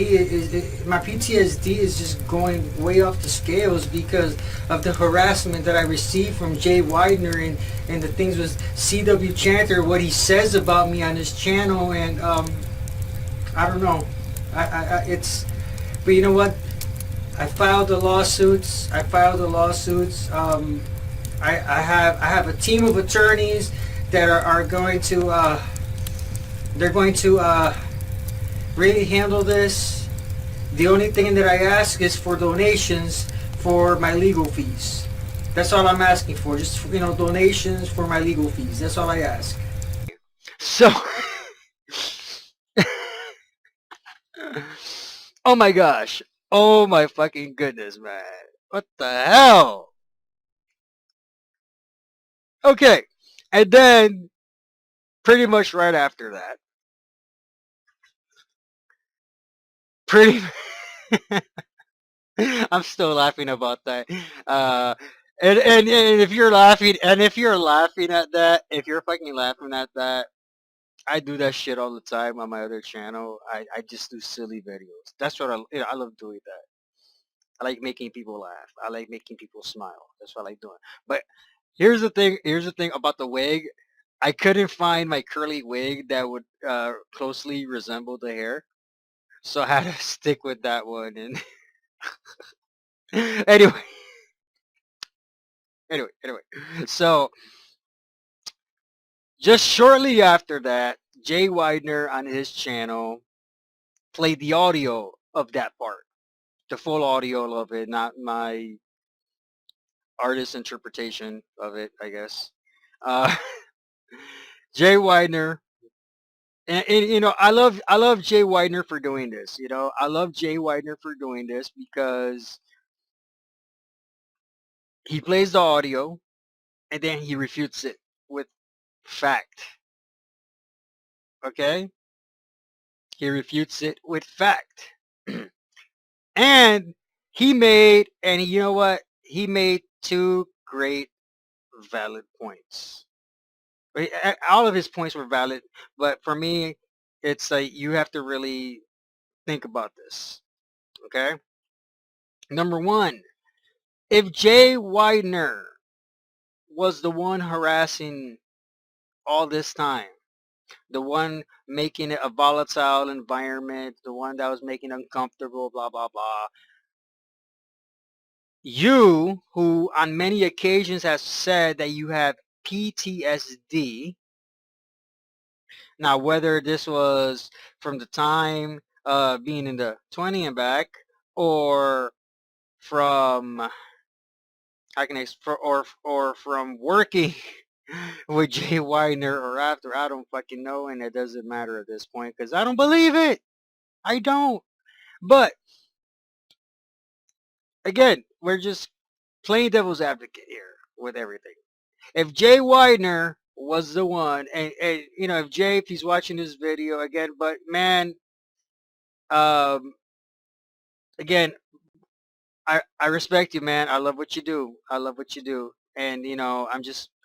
is just going way off the scales because of the harassment that I received from Jay Widener and the things with C.W. Chanter, what he says about me on his channel. And I don't know. But you know what? I filed the lawsuits. I have a team of attorneys that are going to they're going to really handle this. The only thing that I ask is for donations for my legal fees. That's all I'm asking for. Just donations for my legal fees. That's all I ask. So, oh my gosh. Oh my fucking goodness, man. What the hell? Okay. And then, pretty much right after that, pretty I'm still laughing about that. And if you're laughing at that, if you're fucking laughing at that, I do that shit all the time on my other channel. I just do silly videos. That's what I love doing that. I like making people laugh. I like making people smile. That's what I like doing. But here's the thing. Here's the thing about the wig. I couldn't find my curly wig that would closely resemble the hair, so I had to stick with that one. And anyway, anyway. So Just shortly after that, Jay Widener on his channel played the audio of that part, the full audio of it, not my artist interpretation of it, I guess. Uh, Jay Widener, and I love Jay Widener for doing this. I love Jay Widener for doing this because he plays the audio and then he refutes it with fact. Okay, he refutes it with fact. And you know what? He made two great valid points. All of his points were valid, but for me, it's like you have to really think about this. Okay? Number one, if Jay Widener was the one harassing all this time, the one making it a volatile environment, the one that was making it uncomfortable, blah, blah, blah, you, who on many occasions has said that you have PTSD, now whether this was from the time being in the 20 and back, or from how can I or from working with Jay Widener or after, I don't fucking know, and it doesn't matter at this point because I don't believe it. I don't. But again, we're just playing devil's advocate here with everything. If Jay Widener was the one, and if Jay, if he's watching this video again, but man, um, again, I respect you, man. I love what you do. I love what you do, and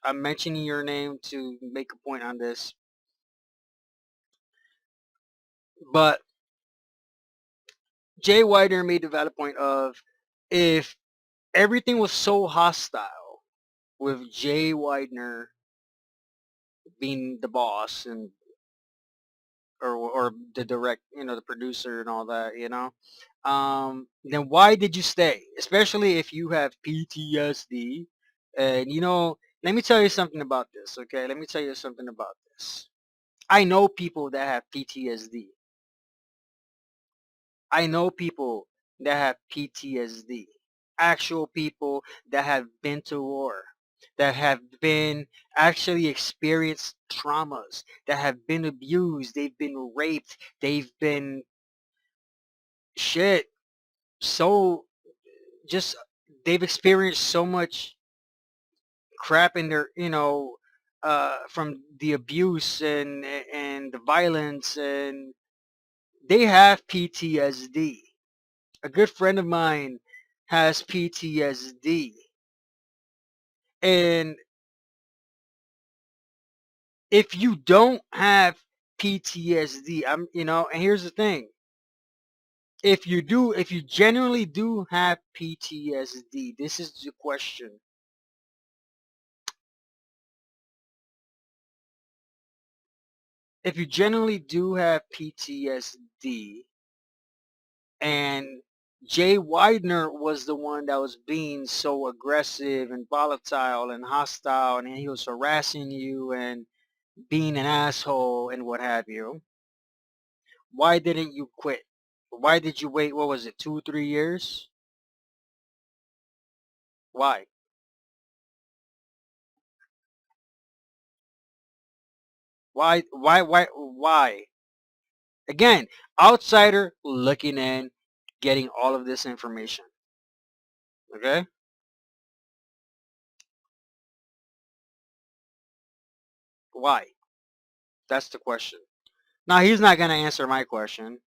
I'm mentioning your name to make a point on this, but Jay Widener made the valid point of if everything was so hostile with Jay Widener being the boss and or the direct, the producer and all that, then why did you stay? Especially if you have PTSD. And let me tell you something about this, okay? Let me tell you something about this. I know people that have PTSD. I know people that have PTSD. Actual people that have been to war, that have been actually experienced traumas, that have been abused, they've been raped, they've been shit. So just they've experienced so much crap in their, from the abuse and the violence, and they have PTSD. A good friend of mine has PTSD. And if you don't have PTSD, and here's the thing. If you genuinely do have PTSD, this is the question. If you genuinely do have PTSD and Jay Widener was the one that was being so aggressive and volatile and hostile and he was harassing you and being an asshole and what have you, why didn't you quit? Why did you wait, what was it, 2, 3 years? Why? Why? Again, outsider looking in, getting all of this information. Okay? Why? That's the question. Now, he's not going to answer my question.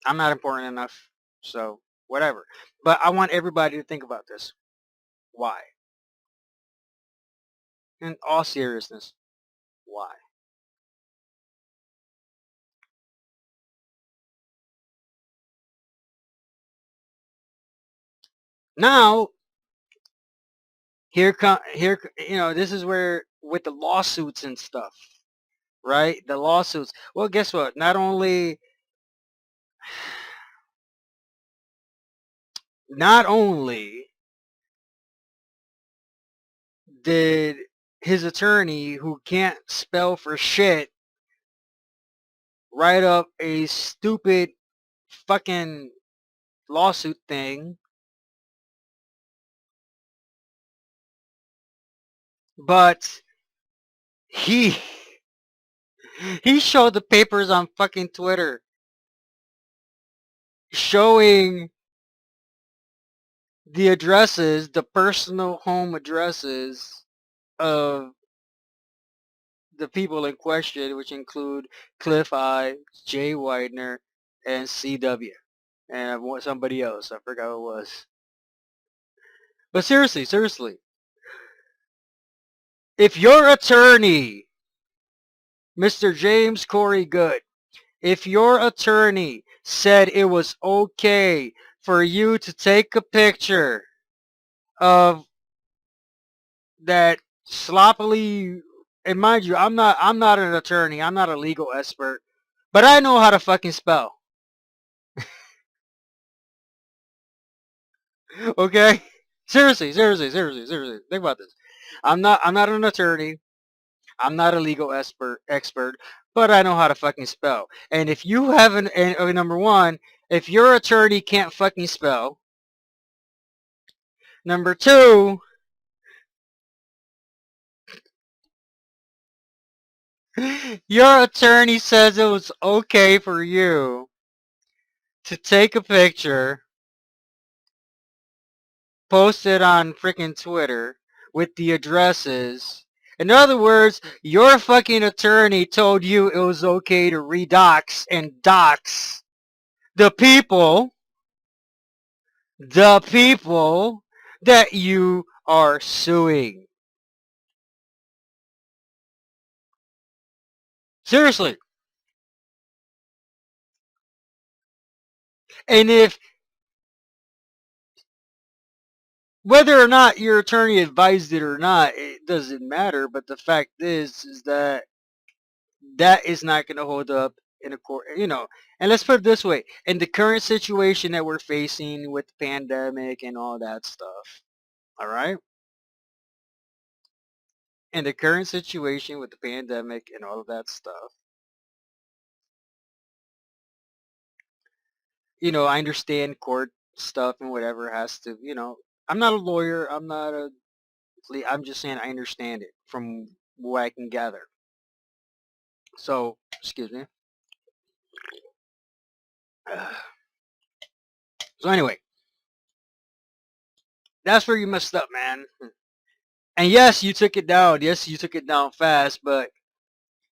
I'm not important enough. So, whatever. But I want everybody to think about this. Why? In all seriousness, why? Now, this is where with the lawsuits and stuff, right? The lawsuits. Well, guess what? Not only did his attorney, who can't spell for shit, write up a stupid fucking lawsuit thing, but he he showed the papers on fucking Twitter showing the addresses, the personal home addresses of the people in question, which include Cliff I, Jay Widener, and CW. And I want somebody else. I forgot who it was. But seriously, if your attorney, Mr. James Corey Goode, if your attorney said it was okay for you to take a picture of that sloppily, and mind you, I'm not an attorney, I'm not a legal expert, but I know how to fucking spell. Okay? Seriously. Think about this. I'm not an attorney. I'm not a legal expert, but I know how to fucking spell. And if you haven't, number one, if your attorney can't fucking spell, number two, your attorney says it was okay for you to take a picture, post it on freaking Twitter with the addresses. In other words, your fucking attorney told you it was okay to redox and dox the people that you are suing. Seriously. And if, whether or not your attorney advised it or not, it doesn't matter. But the fact is that that is not going to hold up in a court, And let's put it this way. In the current situation that we're facing with the pandemic and all that stuff, all right? In the current situation with the pandemic and all of that stuff, I understand court stuff and whatever has to, I'm not a lawyer. I'm just saying I understand it from what I can gather. So, excuse me. So anyway, that's where you messed up, man. And yes, you took it down. Yes, you took it down fast, but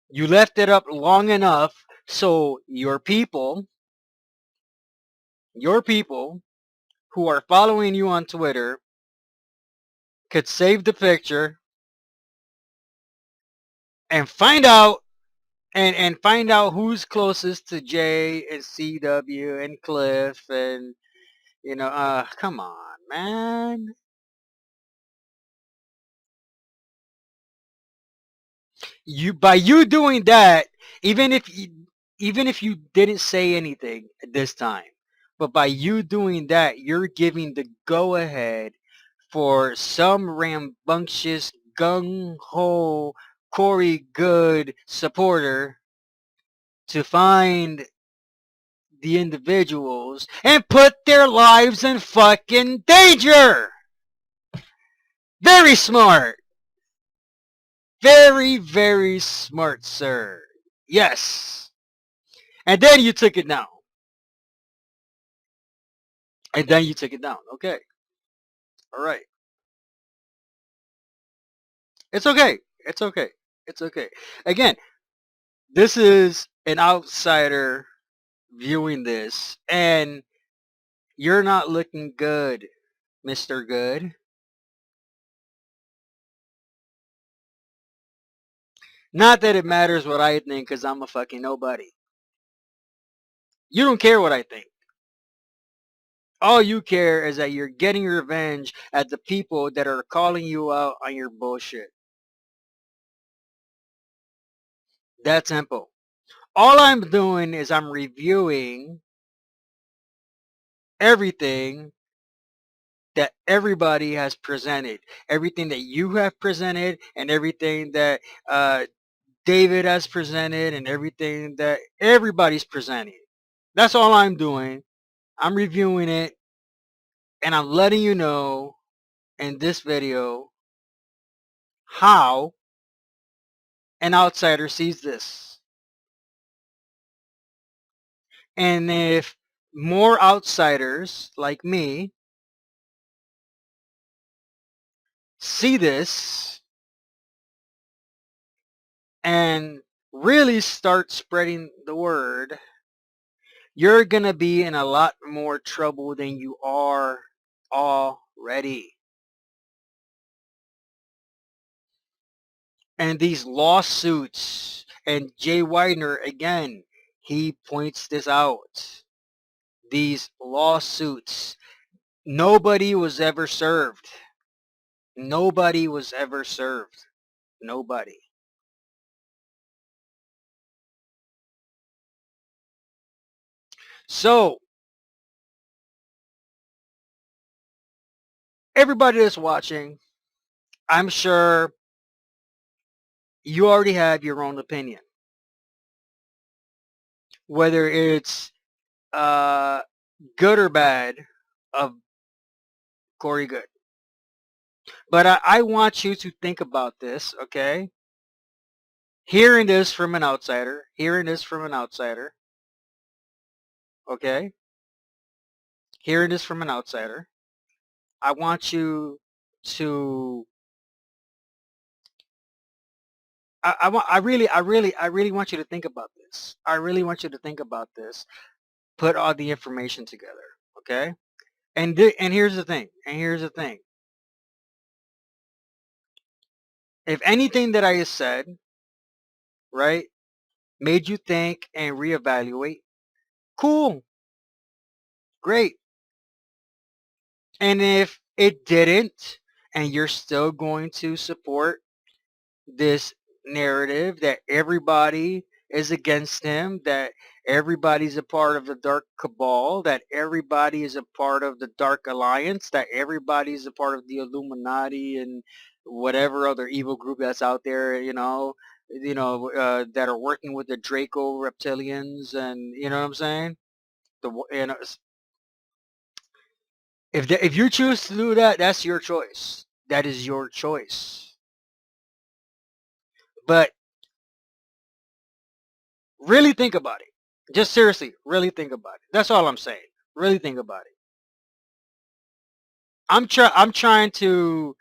you left it up long enough so your people who are following you on Twitter could save the picture and find out who's closest to Jay and CW and Cliff and come on, man. By you doing that, even if you didn't say anything at this time, but by you doing that, you're giving the go ahead for some rambunctious gung ho Corey Goode supporter to find the individuals and put their lives in fucking danger. Very smart. Very, very smart, sir. Yes. And then you took it down. Okay. All right. It's okay. It's okay. Again, this is an outsider viewing this, and you're not looking good, Mr. Good. Not that it matters what I think, because I'm a fucking nobody. You don't care what I think. All you care is that you're getting revenge at the people that are calling you out on your bullshit. That simple. All I'm doing is I'm reviewing everything that everybody has presented, everything that you have presented, and everything that David has presented, and everything that everybody's presenting. That's all I'm doing. I'm reviewing it, and I'm letting you know in this video how an outsider sees this. And if more outsiders like me see this and really start spreading the word, you're going to be in a lot more trouble than you are already. And these lawsuits, and Jay Widener, again, he points this out. These lawsuits, nobody was ever served. Nobody was ever served. Nobody. So, everybody that's watching, I'm sure you already have your own opinion. Whether it's uh, good or bad of Corey Goode. But I want you to think about this, okay? Hearing this from an outsider, okay? Hearing this from an outsider, I want you to, I really want you to think about this. I really want you to think about this. Put all the information together, okay? And here's the thing, If anything that I said, right, made you think and reevaluate, cool, great. And if it didn't, and you're still going to support this narrative that everybody is against him, that everybody's a part of the dark cabal, that everybody is a part of the dark alliance, that everybody's a part of the Illuminati and whatever other evil group that's out there, that are working with the Draco reptilians, and you know what I'm saying? If you choose to do that, that's your choice. That is your choice. But really think about it. Just seriously, really think about it. That's all I'm saying. Really think about it. I'm trying to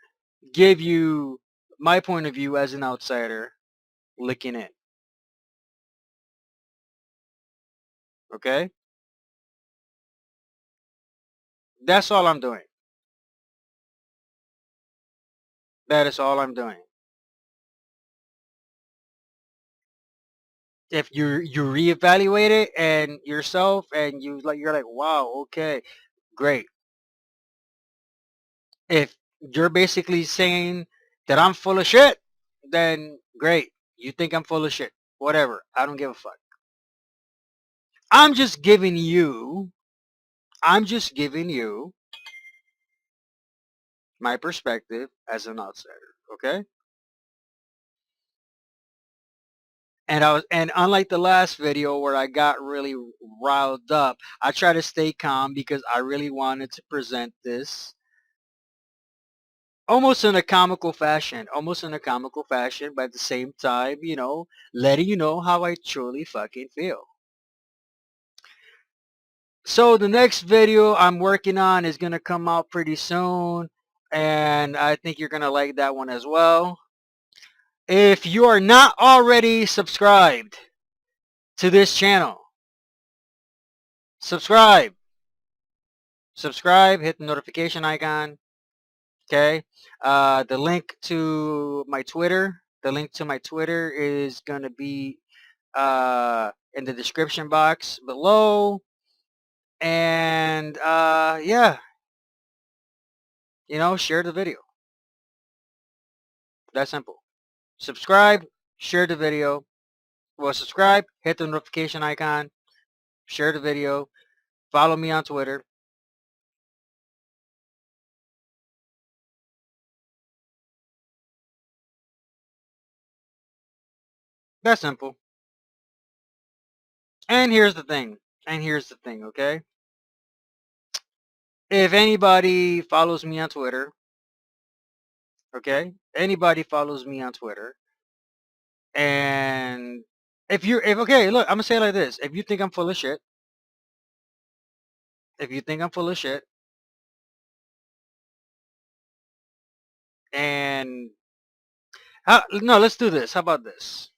give you my point of view as an outsider looking in. Okay? That's all I'm doing. That is all I'm doing. If you reevaluate it and yourself, and you're like, wow, okay, great. If you're basically saying that I'm full of shit, then great. You think I'm full of shit. Whatever. I don't give a fuck. I'm just giving you my perspective as an outsider. Okay? And unlike the last video where I got really riled up, I try to stay calm because I really wanted to present this almost in a comical fashion, but at the same time, letting you know how I truly fucking feel. So the next video I'm working on is going to come out pretty soon, and I think you're going to like that one as well. If you are not already subscribed to this channel, subscribe, hit the notification icon, okay? The link to my Twitter is going to be in the description box below. And yeah, share the video. That's simple. Subscribe, share the video. Well, subscribe, hit the notification icon, share the video, follow me on Twitter. That's simple. And here's the thing. Okay? If anybody follows me on Twitter, okay? Anybody follows me on Twitter, and okay, look, I'm gonna say it like this. If you think I'm full of shit, if you think I'm full of shit, and no, let's do this. How about this?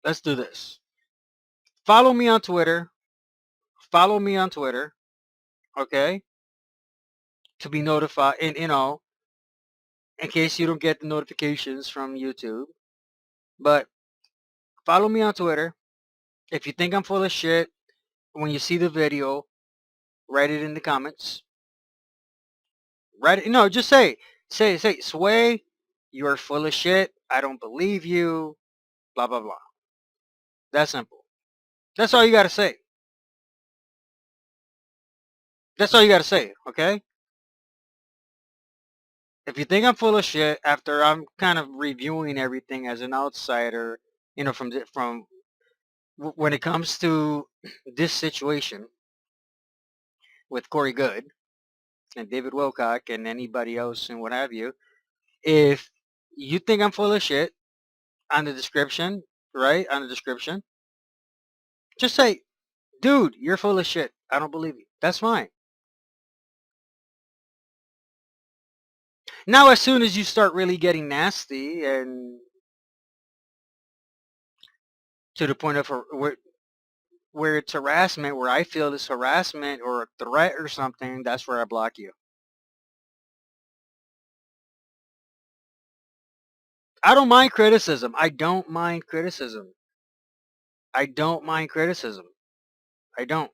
Let's do this. Follow me on Twitter. Follow me on Twitter, okay? To be notified, and in case you don't get the notifications from YouTube. But follow me on Twitter. If you think I'm full of shit, when you see the video, write it in the comments. Write it. No, just say, Sway, you are full of shit. I don't believe you. Blah blah blah. That's simple. That's all you gotta say. That's all you gotta say. Okay. If you think I'm full of shit, after I'm kind of reviewing everything as an outsider, from when it comes to this situation with Corey Goode and David Wilcock and anybody else and what have you, if you think I'm full of shit, on the description, right? On the description, just say, dude, you're full of shit. I don't believe you. That's fine. Now, as soon as you start really getting nasty and to the point of where it's harassment, where I feel it's harassment or a threat or something, that's where I block you. I don't mind criticism. I don't mind criticism. I don't mind criticism. I don't.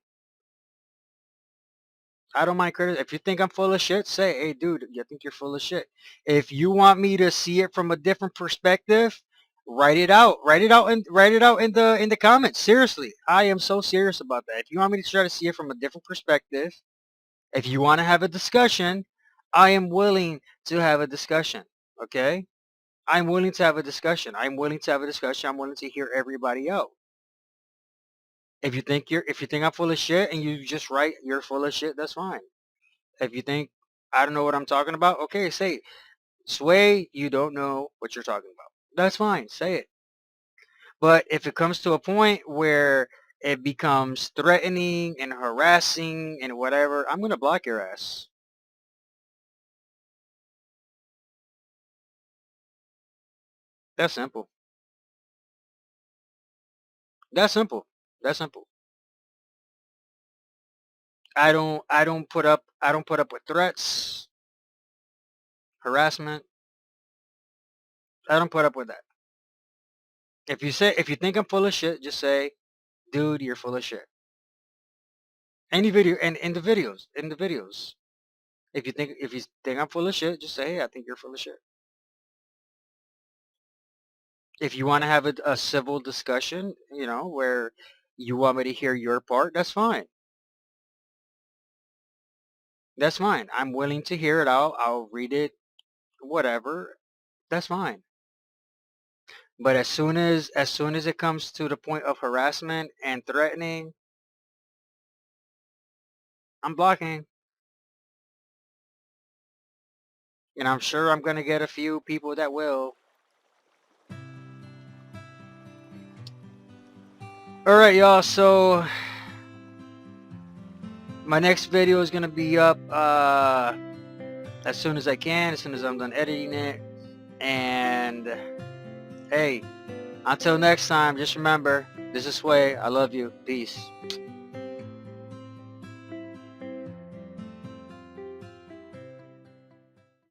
I don't mind criticism. If you think I'm full of shit, say, hey, dude, you think you're full of shit. If you want me to see it from a different perspective, write it out. Write it out in the comments. Seriously, I am so serious about that. If you want me to try to see it from a different perspective, if you want to have a discussion, I am willing to have a discussion. Okay? I'm willing to have a discussion. I'm willing to have a discussion. I'm willing to hear everybody out. If you think I'm full of shit and you just write you're full of shit, that's fine. If you think I don't know what I'm talking about, okay, say, Sway, you don't know what you're talking about. That's fine. Say it. But if it comes to a point where it becomes threatening and harassing and whatever, I'm going to block your ass. That's simple. That's simple. That's simple. I don't put up with threats, harassment. I don't put up with that. If you think I'm full of shit, just say, dude, you're full of shit. Any video and in the videos. If you think I'm full of shit, just say, hey, I think you're full of shit. If you want to have a civil discussion, where you want me to hear your part, that's fine. That's fine. I'm willing to hear it out. I'll read it, whatever. That's fine. But as soon as it comes to the point of harassment and threatening, I'm blocking. And I'm sure I'm going to get a few people that will. Alright, y'all. So my next video is going to be up as soon as I can, as soon as I'm done editing it. And hey, until next time, just remember, this is Sway. I love you. Peace.